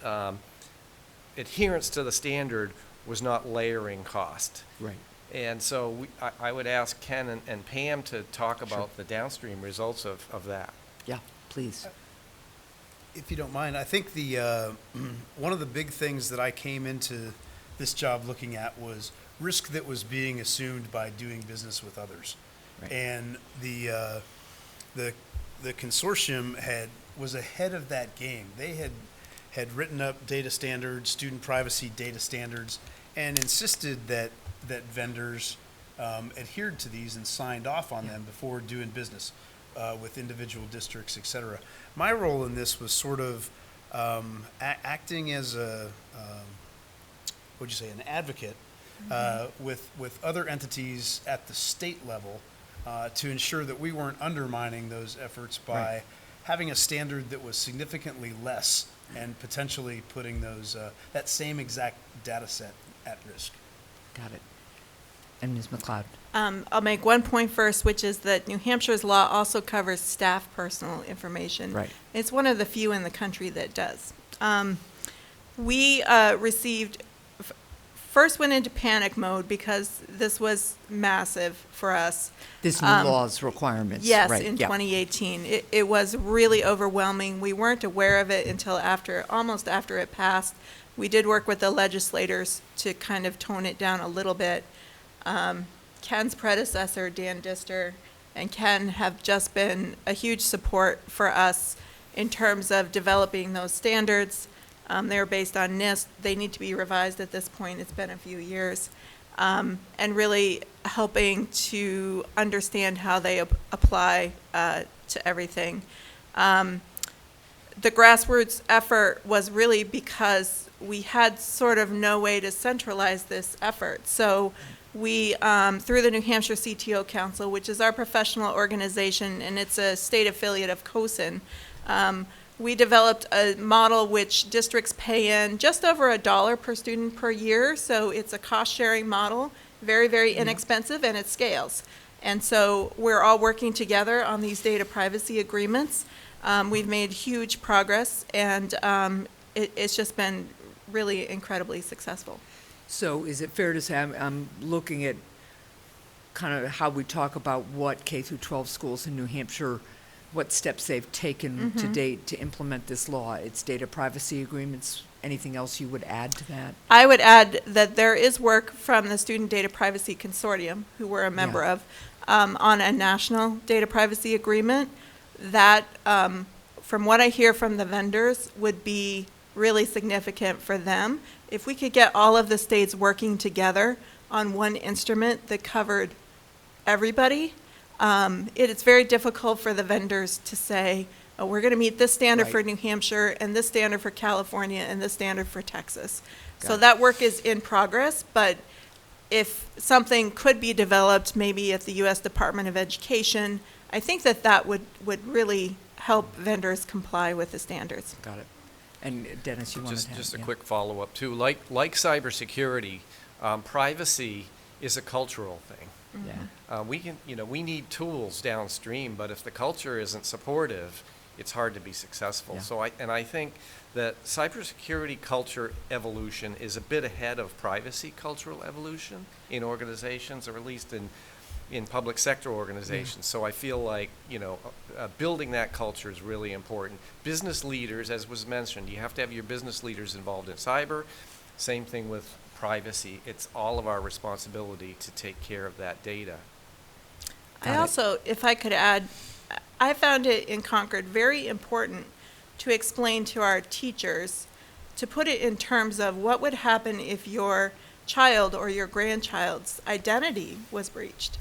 adherence to the standard was not layering cost. Right. And so I would ask Ken and Pam to talk about the downstream results of that. Yeah, please. If you don't mind, I think the one of the big things that I came into this job looking at was risk that was being assumed by doing business with others. Right. And the consortium was ahead of that game. They had written up data standards, student privacy data standards, and insisted that vendors adhered to these and signed off on them before doing business with individual districts, et cetera. My role in this was sort of acting as an advocate with other entities at the state level to ensure that we weren't undermining those efforts by having a standard that was significantly less and potentially putting that same exact data set at risk. Got it. And Ms. McLeod. I'll make one point first, which is that New Hampshire's law also covers staff personal information. Right. It's one of the few in the country that does. We received first went into panic mode because this was massive for us. This new law's requirements, Yes, right? in yeah. 2018. It was really overwhelming. We weren't aware of it until almost after it passed. We did work with the legislators to kind of tone it down a little bit. Ken's predecessor, Dan Dister, and Ken have just been a huge support for us in terms of developing those standards. They're based on NIST. They need to be revised at this point. It's been a few years. And really helping to understand how they apply to everything. The grassroots effort was really because we had sort of no way to centralize this effort. So we, through the New Hampshire CTO Council, which is our professional organization, and it's a state affiliate of COSIN, we developed a model which districts pay in just over $1 per student per year. So it's a cost-sharing model, very, very inexpensive, and it scales. And so we're all working together on these data privacy agreements. We've made huge progress, and it's just been really incredibly successful. So is it fair to say, I'm looking at kind of how we talk about what K through 12 schools in New Hampshire, what steps they've taken to date to implement this law? It's data privacy agreements. Anything else you would add to that? I would add that there is work from the Student Data Privacy Consortium, who we're a member of, on a national data privacy agreement that, from what I hear from the vendors, would be really significant for them. If we could get all of the states working together on one instrument that covered everybody, it's very difficult for the vendors to say, oh, we're going to meet this standard for New Hampshire and this standard for California and this standard for Texas. So that work is in progress, but if something could be developed maybe at the U.S. Department of Education, I think that would really help vendors comply with the standards. Got it. And Dennis, you wanted to Just a yeah. quick follow-up too. Like cybersecurity, privacy is a cultural thing. Yeah. We need tools downstream, but if the culture isn't supportive, it's hard to be successful. Yeah. So I think that cybersecurity culture evolution is a bit ahead of privacy cultural evolution in organizations, or at least in public sector organizations. So I feel like, building that culture is really important. Business leaders, as was mentioned, you have to have your business leaders involved in cyber. Same thing with privacy. It's all of our responsibility to take care of that data. I also, if I could add, I found it in Concord very important to explain to our teachers, to put it in terms of what would happen if your child or your grandchild's identity was breached.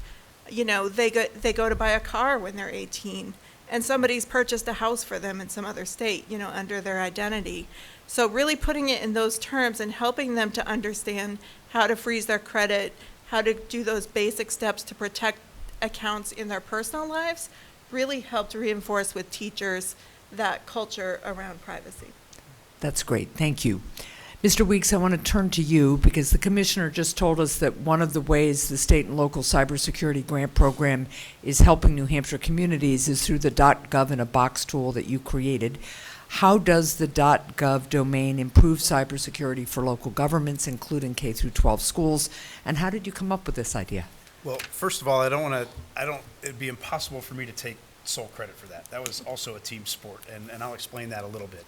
They go to buy a car when they're 18, and somebody's purchased a house for them in some other state, under their identity. So really putting it in those terms and helping them to understand how to freeze their credit, how to do those basic steps to protect accounts in their personal lives, really helped reinforce with teachers that culture around privacy. That's great. Thank you. Mr. Weeks, I want to turn to you because the commissioner just told us that one of the ways the state and local cybersecurity grant program is helping New Hampshire communities is through the .gov in a box tool that you created. How does the .gov domain improve cybersecurity for local governments, including K through 12 schools? And how did you come up with this idea? Well, first of all, it'd be impossible for me to take sole credit for that. That was also a team sport, and I'll explain that a little bit.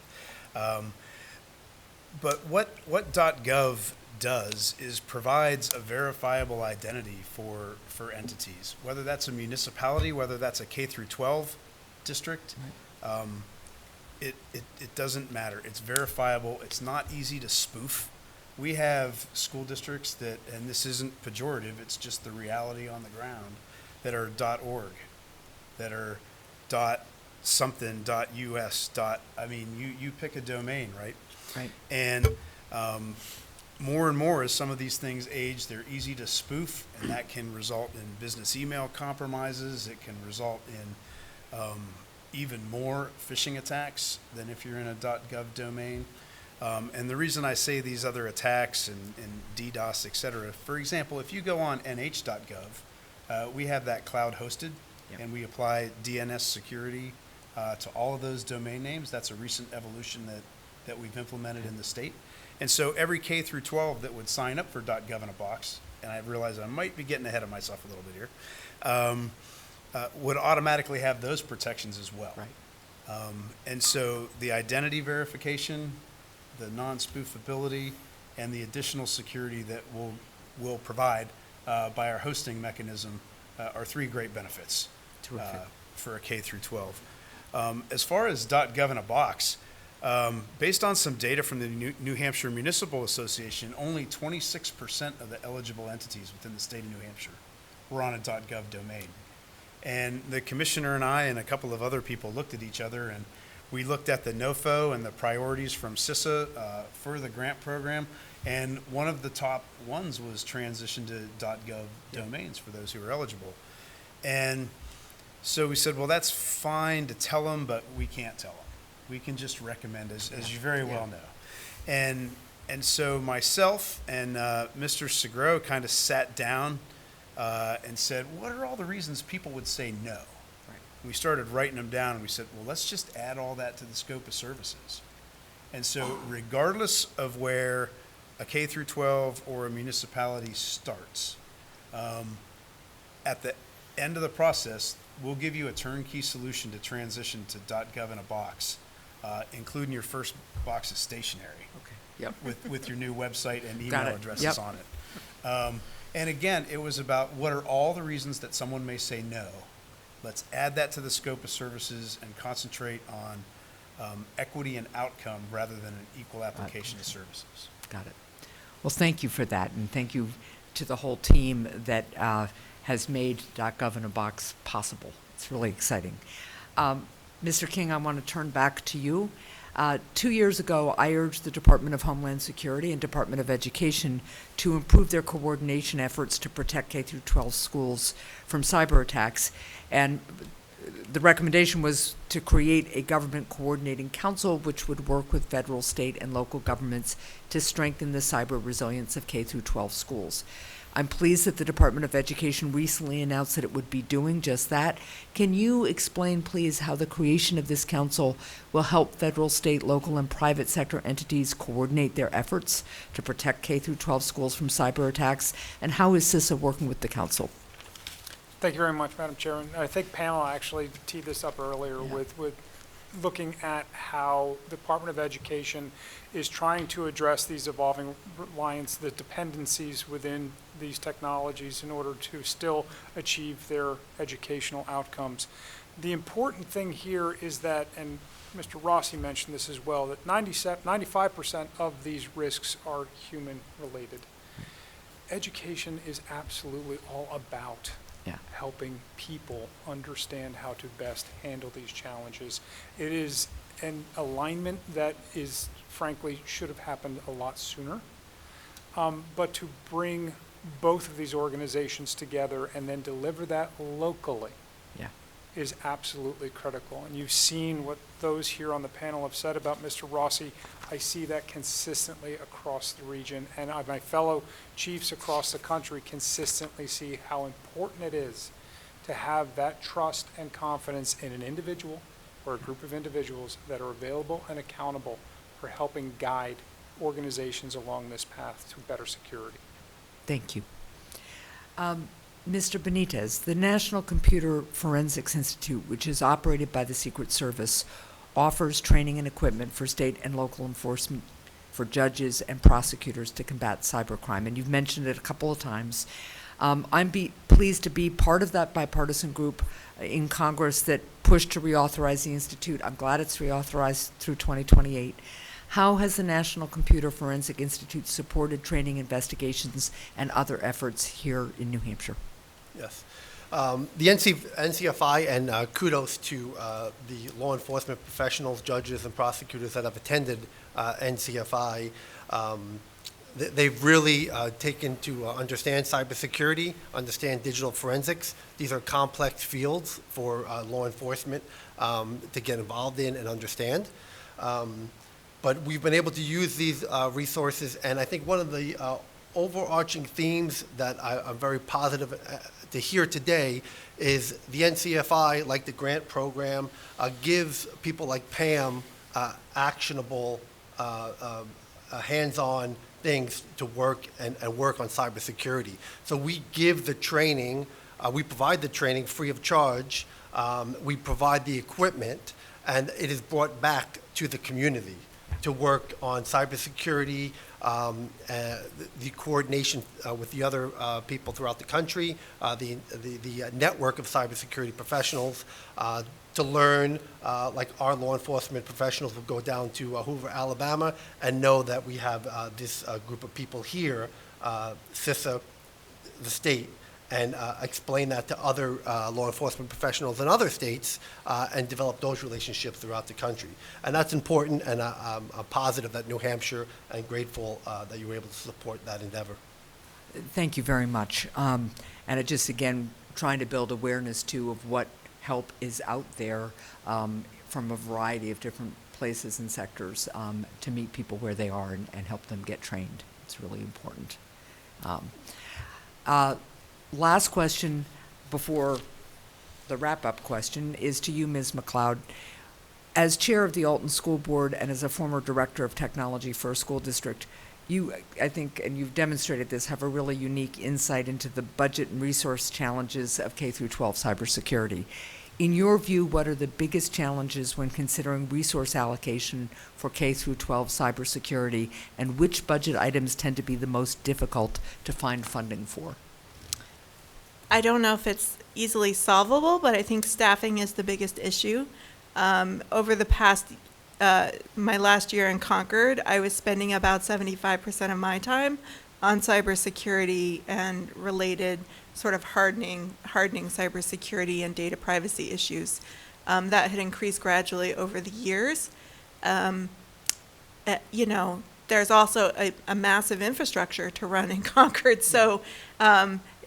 But what .gov does is provides a verifiable identity for entities, whether that's a municipality, whether that's a K through 12 district. It doesn't matter. It's verifiable. It's not easy to spoof. We have school districts that, and this isn't pejorative, it's just the reality on the ground, that are .org, that are .something, .us, you pick a domain, right? Right. And more and more as some of these things age, they're easy to spoof, and that can result in business email compromises. It can result in even more phishing attacks than if you're in a .gov domain. And the reason I say these other attacks and DDoS, et cetera, for example, if you go on nh.gov, we have that cloud hosted, and we apply DNS security to all of those domain names. That's a recent evolution that we've implemented in the state. And so every K through 12 that would sign up for .gov in a box, and I realize I might be getting ahead of myself a little bit here, would automatically have those protections as well. Right. And so the identity verification, the non-spoofability, and the additional security that we'll provide by our hosting mechanism are three great benefits for a K through 12. As far as .gov in a box, based on some data from the New Hampshire Municipal Association, only 26% of the eligible entities within the state of New Hampshire were on a .gov domain. And the commissioner and I and a couple of other people looked at each other, and we looked at the NOFO and the priorities from CISA for the grant program, and one of the top ones was transition to .gov domains for those who are eligible. And so we said, well, that's fine to tell them, but we can't tell them. We can just recommend, as you very well know. And so myself and Mr. Segro kind of sat down and said, what are all the reasons people would say no? Right. We started writing them down, and we said, well, let's just add all that to the scope of services. And so regardless of where a K through 12 or a municipality starts, at the end of the process, we'll give you a turnkey solution to transition to .gov in a box, including your first box of stationery. Yep. With your new website and Got email it. addresses Yep. on it. And again, it was about what are all the reasons that someone may say no. Let's add that to the scope of services and concentrate on equity and outcome rather than an equal application of services. Got it. Well, thank you for that, and thank you to the whole team that has made .gov in a box possible. It's really exciting. Mr. King, I want to turn back to you. 2 years ago, I urged the Department of Homeland Security and Department of Education to improve their coordination efforts to protect K-12 schools from cyber attacks. And the recommendation was to create a government coordinating council which would work with federal, state, and local governments to strengthen the cyber resilience of K-12 schools. I'm pleased that the Department of Education recently announced that it would be doing just that. Can you explain, please, how the creation of this council will help federal, state, local, and private sector entities coordinate their efforts to protect K-12 schools from cyber attacks, and how is CISA working with the council? Thank you very much, Madam Chairman. I think panel actually teed this up earlier with looking at how the Department of Education is trying to address these evolving reliance, the dependencies within these technologies in order to still achieve their educational outcomes. The important thing here is that, and Mr. Rossi mentioned this as well, that 95% of these risks are human related. Education is absolutely all about helping people understand how to best handle these challenges. It is an alignment that is, frankly, should have happened a lot sooner. But to bring both of these organizations together and then deliver that locally is absolutely critical. And you've seen what those here on the panel have said about Mr. Rossi. I see that consistently across the region, and my fellow chiefs across the country consistently see how important it is to have that trust and confidence in an individual or a group of individuals that are available and accountable for helping guide organizations along this path to better security. Thank you. Mr. Benitez, the National Computer Forensics Institute, which is operated by the Secret Service, offers training and equipment for state and local enforcement, for judges and prosecutors to combat cybercrime, and you've mentioned it a couple of times. I'm pleased to be part of that bipartisan group in Congress that pushed to reauthorize the Institute. I'm glad it's reauthorized through 2028. How has the National Computer Forensic Institute supported training, investigations, and other efforts here in New Hampshire? Yes. The NCFI, and kudos to the law enforcement professionals, judges, and prosecutors that have attended NCFI. They've really taken to understand cybersecurity, understand digital forensics. These are complex fields for law enforcement to get involved in and understand. But we've been able to use these resources, and I think one of the overarching themes that I'm very positive to hear today is the NCFI, like the grant program, gives people like Pam actionable hands-on things to work and work on cybersecurity. So we give the training, we provide the training free of charge, we provide the equipment, and it is brought back to the community to work on cybersecurity, the coordination with the other people throughout the country, the network of cybersecurity professionals, to learn, like our law enforcement professionals will go down to Hoover, Alabama, and know that we have this group of people here, CISA, the state, and explain that to other law enforcement professionals in other states and develop those relationships throughout the country. And that's important, and I'm positive that New Hampshire, and grateful that you were able to support that endeavor. Thank you very much. And it just, again, trying to build awareness, too, of what help is out there from a variety of different places and sectors to meet people where they are and help them get trained. It's really important. Last question before the wrap-up question is to you, Ms. McLeod. As chair of the Alton School Board and as a former director of technology for a school district, you, I think, and you've demonstrated this, have a really unique insight into the budget and resource challenges of K through 12 cybersecurity. In your view, what are the biggest challenges when considering resource allocation for K through 12 cybersecurity, and which budget items tend to be the most difficult to find funding for? I don't know if it's easily solvable, but I think staffing is the biggest issue. Over the past, my last year in Concord, I was spending about 75% of my time on cybersecurity and related sort of hardening cybersecurity and data privacy issues. That had increased gradually over the years. You know, there's also a massive infrastructure to run in Concord, so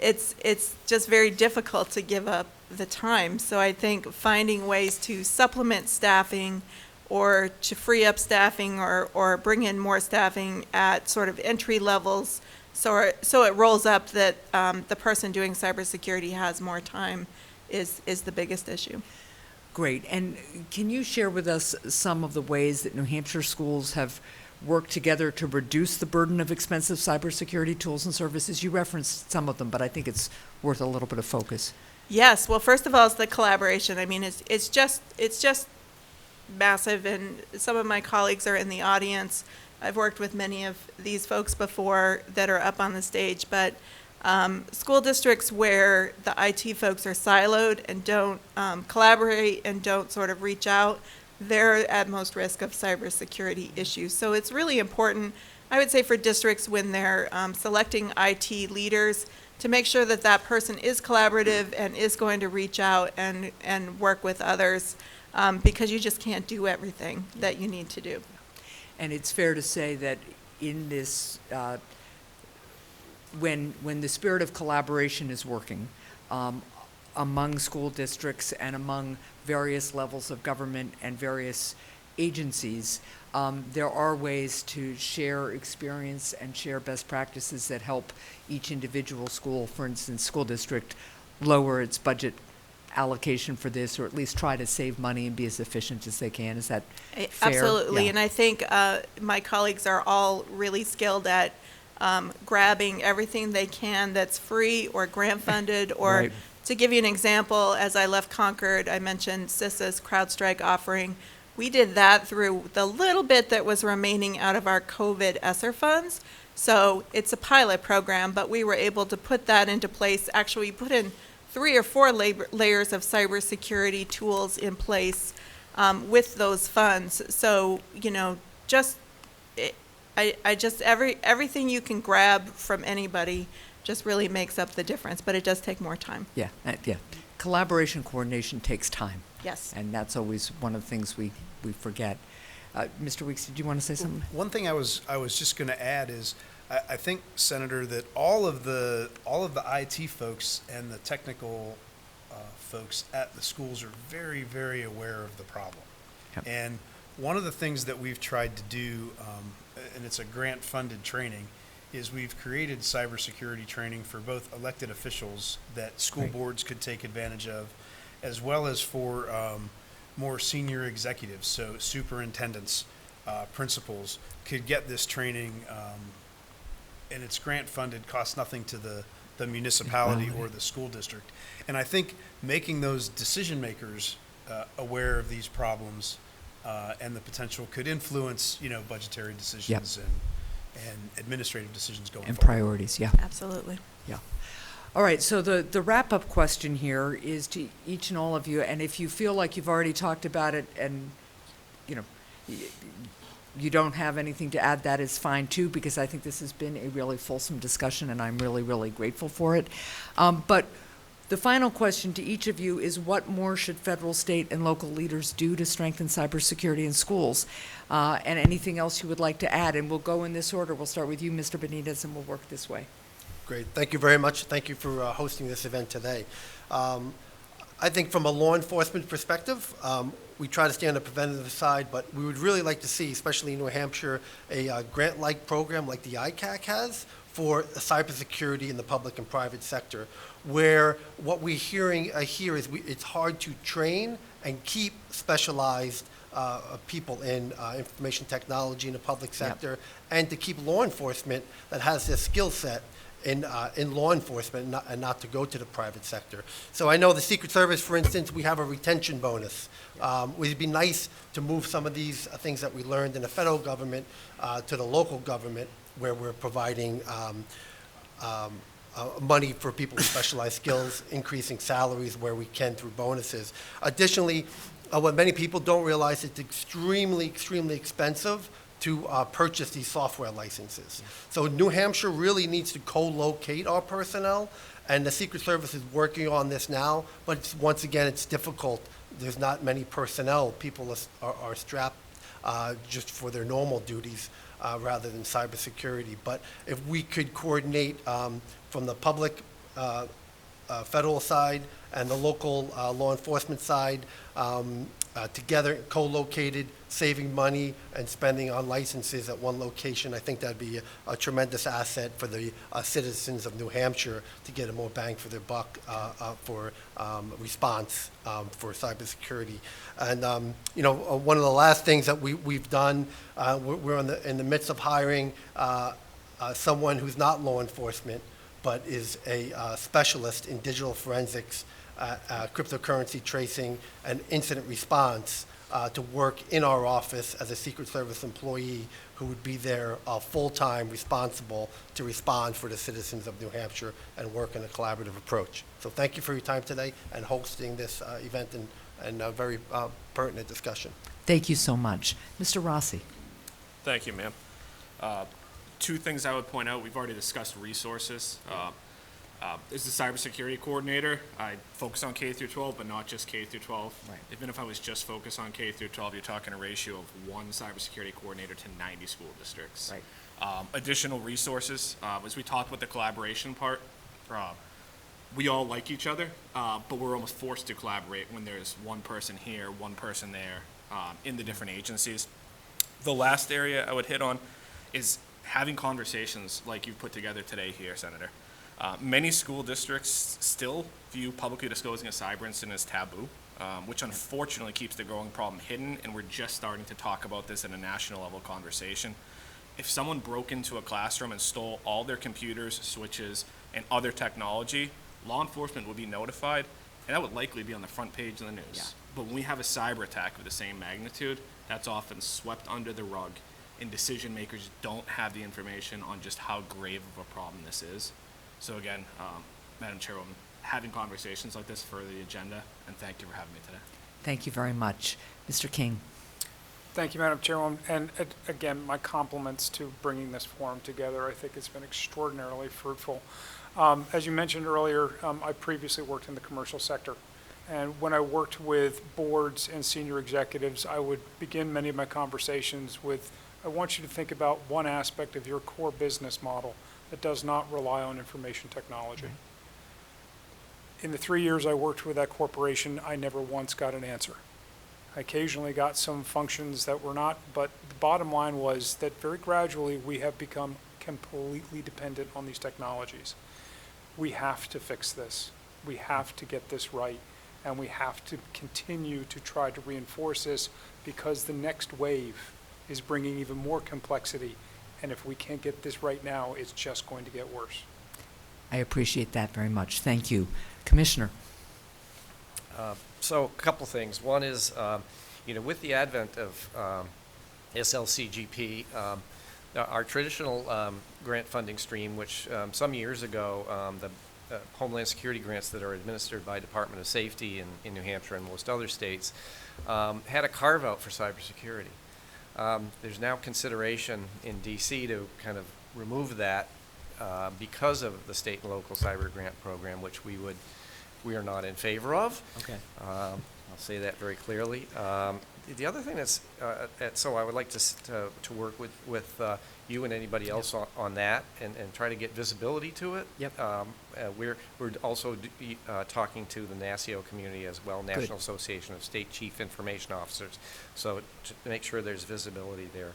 it's just very difficult to give up the time. So I think finding ways to supplement staffing or to free up staffing or bring in more staffing at sort of entry levels so it rolls up that the person doing cybersecurity has more time is the biggest issue. Great. And can you share with us some of the ways that New Hampshire schools have worked together to reduce the burden of expensive cybersecurity tools and services? You referenced some of them, but I think it's worth a little bit of focus. Yes. Well, first of all, it's the collaboration. I mean, it's just massive, and some of my colleagues are in the audience. I've worked with many of these folks before that are up on the stage, but school districts where the IT folks are siloed and don't collaborate and don't sort of reach out, they're at most risk of cybersecurity issues. So it's really important, I would say, for districts when they're selecting IT leaders to make sure that that person is collaborative and is going to reach out and work with others, because you just can't do everything that you need to do. And it's fair to say that in this, when the spirit of collaboration is working among school districts and among various levels of government and various agencies, there are ways to share experience and share best practices that help each individual school, for instance, school district, lower its budget allocation for this, or at least try to save money and be as efficient as they can. Is that fair? Absolutely. Yeah. And I think my colleagues are all really skilled at grabbing everything they can that's free or grant funded, or Right. to give you an example, as I left Concord, I mentioned CISA's CrowdStrike offering. We did that through the little bit that was remaining out of our COVID ESSER funds. So it's a pilot program, but we were able to put that into place. Actually, we put in 3 or 4 layers of cybersecurity tools in place with those funds. So, you know, everything you can grab from anybody just really makes up the difference, but it does take more time. Yeah, yeah. Collaboration, coordination takes time. Yes. And that's always one of the things we forget. Mr. Weeks, did you want to say something? One thing I was just going to add is I think, Senator, that all of the IT folks and the technical folks at the schools are very, very aware of the problem. Yep. And one of the things that we've tried to do, and it's a grant-funded training, is we've created cybersecurity training for both elected officials that school Right. boards could take advantage of, as well as for more senior executives, so superintendents, principals could get this training, and it's grant funded, costs nothing to the municipality or the school district. And I think making those decision makers aware of these problems and the potential could influence, budgetary decisions and administrative decisions going And forward. priorities, yeah. Absolutely. Yeah. All right, so the wrap-up question here is to each and all of you, and if you feel like you've already talked about it and, you don't have anything to add, that is fine too, because I think this has been a really fulsome discussion, and I'm really, really grateful for it. But the final question to each of you is, what more should federal, state, and local leaders do to strengthen cybersecurity in schools? And anything else you would like to add? And we'll go in this order. We'll start with you, Mr. Benitez, and we'll work this way. Great. Thank you very much. Thank you for hosting this event today. I think from a law enforcement perspective, we try to stay on the preventative side, but we would really like to see, especially in New Hampshire, a grant-like program like the ICAC has for cybersecurity in the public and private sector, where what we're hearing here is it's hard to train and keep specialized people in information technology in the public sector, and to keep law enforcement that has this skill set in law enforcement and not to go to the private sector. So I know the Secret Service, for instance, we have a retention bonus. It would be nice to move some of these things that we learned in the federal government to the local government, where we're providing money for people with specialized skills, increasing salaries where we can through bonuses. Additionally, what many people don't realize, it's extremely, extremely expensive to purchase these software licenses. So New Hampshire really needs to co-locate our personnel, and the Secret Service is working on this now, but once again, it's difficult. There's not many personnel. People are strapped just for their normal duties rather than cybersecurity. But if we could coordinate from the public federal side and the local law enforcement side together, co-located, saving money and spending on licenses at one location, I think that'd be a tremendous asset for the citizens of New Hampshire to get a more bang for their buck for response for cybersecurity. And one of the last things that we've done, we're in the midst of hiring someone who's not law enforcement, but is a specialist in digital forensics, cryptocurrency tracing, and incident response to work in our office as a Secret Service employee who would be there full-time, responsible to respond for the citizens of New Hampshire and work in a collaborative approach. So thank you for your time today and hosting this event and a very pertinent discussion. Thank you so much. Mr. Rossi. Thank you, ma'am. Two things I would point out. We've already discussed resources. As the cybersecurity coordinator, I focus on K through 12, but not just K through 12. Right. Even if I was just focused on K through 12, you're talking a ratio of 1 cybersecurity coordinator to 90 school districts. Right. Additional resources, as we talked with the collaboration part, we all like each other, but we're almost forced to collaborate when there's one person here, one person there, in the different agencies. The last area I would hit on is having conversations like you've put together today here, Senator. Many school districts still view publicly disclosing a cyber incident as taboo, which unfortunately keeps the growing problem hidden, and we're just starting to talk about this in a national level conversation. If someone broke into a classroom and stole all their computers, switches, and other technology, law enforcement would be notified, and that would likely be on the front page of the news. Yeah. But when we have a cyber attack of the same magnitude, that's often swept under the rug, and decision makers don't have the information on just how grave of a problem this is. So again, Madam Chairwoman, having conversations like this for the agenda, and thank you for having me today. Thank you very much. Mr. King. Thank you, Madam Chairwoman. And again, my compliments to bringing this forum together. I think it's been extraordinarily fruitful. As you mentioned earlier, I previously worked in the commercial sector. And when I worked with boards and senior executives, I would begin many of my conversations with, I want you to think about one aspect of your core business model that does not rely on information technology. In the 3 years I worked with that corporation, I never once got an answer. I occasionally got some functions that were not, but the bottom line was that very gradually we have become completely dependent on these technologies. We have to fix this. We have to get this right, and we have to continue to try to reinforce this, because the next wave is bringing even more complexity. And if we can't get this right now, it's just going to get worse. I appreciate that very much. Thank you. Commissioner. So a couple things. One is, with the advent of SLCGP, our traditional grant funding stream, which some years ago, the Homeland Security grants that are administered by Department of Safety in New Hampshire and most other states, had a carve-out for cybersecurity. There's now consideration in D.C. to kind of remove that because of the state and local cyber grant program, which we are not in favor of. Okay. I'll say that very clearly. The other thing that's, so I would like to work with you and anybody else on that and try to get visibility to it. Yep. We're also talking to the NASIO community as well, National Association of State Chief Information Officers, so to make sure there's visibility there.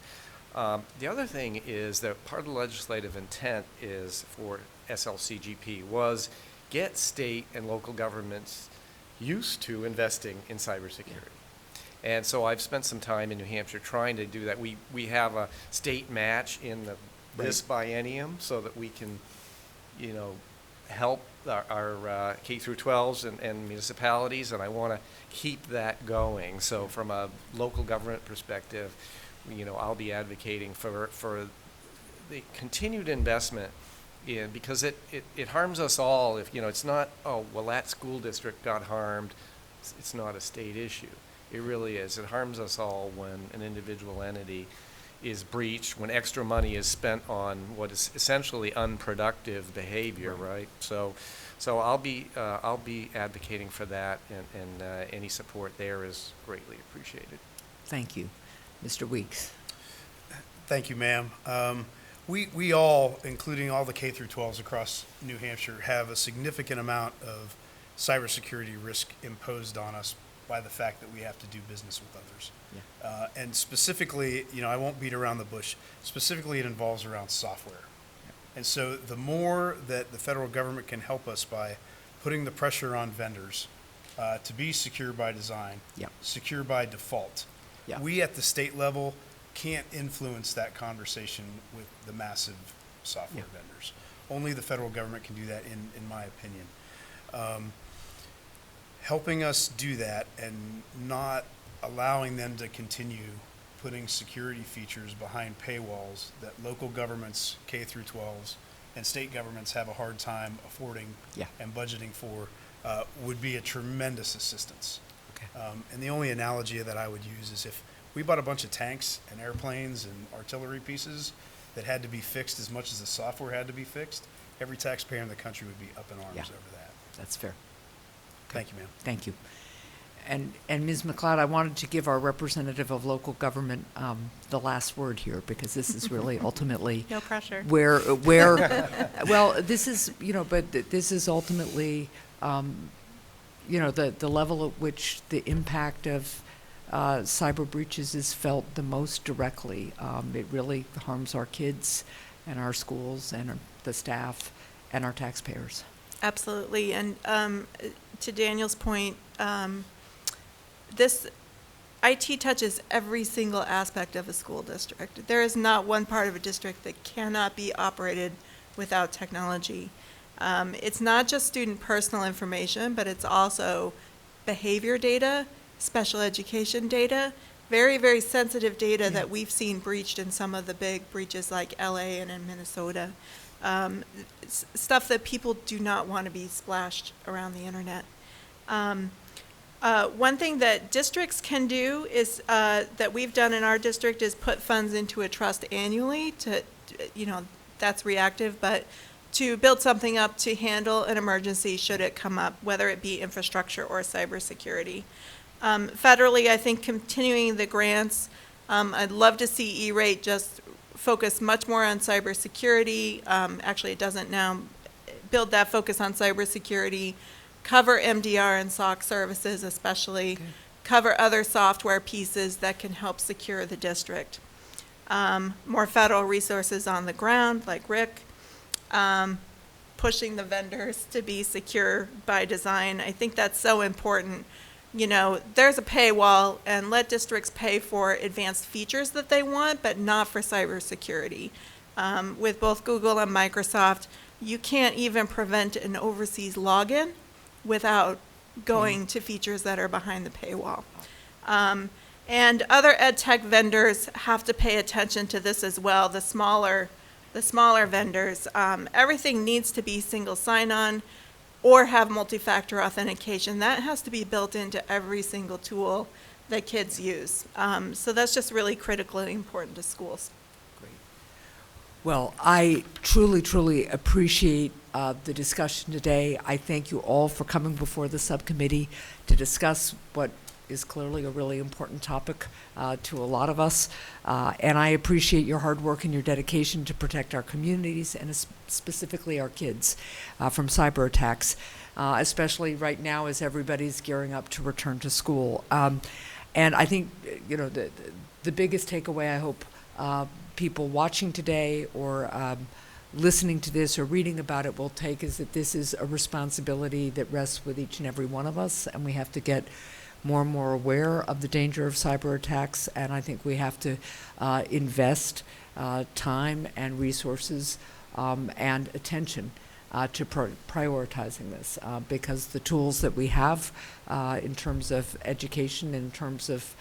The other thing is that part of the legislative intent is for SLCGP was get state and local governments used to investing in cybersecurity. And so I've spent some time in New Hampshire trying to do that. We have a state match in this biennium so that we can, help our K through 12s and municipalities, and I want to keep that going. So from a local government perspective, I'll be advocating for the continued investment in, because it harms us all if, it's not, oh, well, that school district got harmed. It's not a state issue. It really is. It harms us all when an individual entity is breached, when extra money is spent on what is essentially unproductive behavior, right? So I'll be advocating for that, and any support there is greatly appreciated. Thank you. Mr. Weeks. Thank you, ma'am. We all, including all the K through 12s across New Hampshire, have a significant amount of cybersecurity risk imposed on us by the fact that we have to do business with others. Yeah. And specifically, I won't beat around the bush. Specifically, it involves around software. Yeah. And so the more that the federal government can help us by putting the pressure on vendors to be secure by design, yeah, secure by default, yeah, we at the state level can't influence that conversation with the massive software vendors. Only the federal government can do that, in my opinion. Helping us do that and not allowing them to continue putting security features behind paywalls that local governments, K through 12s, and state governments have a hard time affording and budgeting for would be a tremendous assistance. Okay. And the only analogy that I would use is if we bought a bunch of tanks and airplanes and artillery pieces that had to be fixed as much as the software had to be fixed, every taxpayer in the country would be up in arms over that. That's fair. Thank you, ma'am. Thank you. And Ms. McLeod, I wanted to give our representative of local government the last word here, because this is really ultimately No pressure. where well, this is, but this is ultimately, the level at which the impact of cyber breaches is felt the most directly. It really harms our kids and our schools and the staff and our taxpayers. Absolutely. And to Daniel's point, this IT touches every single aspect of a school district. There is not one part of a district that cannot be operated without technology. It's not just student personal information, but it's also behavior data, special education data, very, very sensitive data that we've seen breached in some of the big breaches like LA and in Minnesota. Stuff that people do not want to be splashed around the internet. One thing that districts can do is, that we've done in our district, is put funds into a trust annually to, that's reactive, but to build something up to handle an emergency should it come up, whether it be infrastructure or cybersecurity. Federally, I think continuing the grants, I'd love to see E-rate just focus much more on cybersecurity. Actually, it doesn't now. Build that focus on cybersecurity, cover MDR and SOC services especially, cover other software pieces that can help secure the district. More federal resources on the ground, like Rick, pushing the vendors to be secure by design. I think that's so important. there's a paywall, and let districts pay for advanced features that they want, but not for cybersecurity. With both Google and Microsoft, you can't even prevent an overseas login without going to features that are behind the paywall. And other ed tech vendors have to pay attention to this as well. The smaller vendors, everything needs to be single sign-on or have multi-factor authentication. That has to be built into every single tool that kids use. So that's just really critically important to schools. Well, I truly, truly appreciate the discussion today. I thank you all for coming before the subcommittee to discuss what is clearly a really important topic to a lot of us. And I appreciate your hard work and your dedication to protect our communities and specifically our kids from cyber attacks, especially right now as everybody's gearing up to return to school. And I think, the biggest takeaway I hope people watching today or listening to this or reading about it will take is that this is a responsibility that rests with each and every one of us, and we have to get more and more aware of the danger of cyber attacks, and I think we have to invest time and resources and attention to prioritizing this because the tools that we have in terms of education, in terms of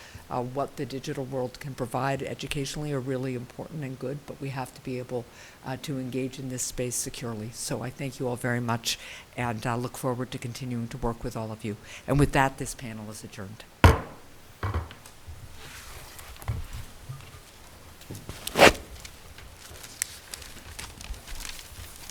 what the digital world can provide educationally are really important and good, but we have to be able to engage in this space securely. So I thank you all very much and look forward to continuing to work with all of you. And with that, this panel is adjourned.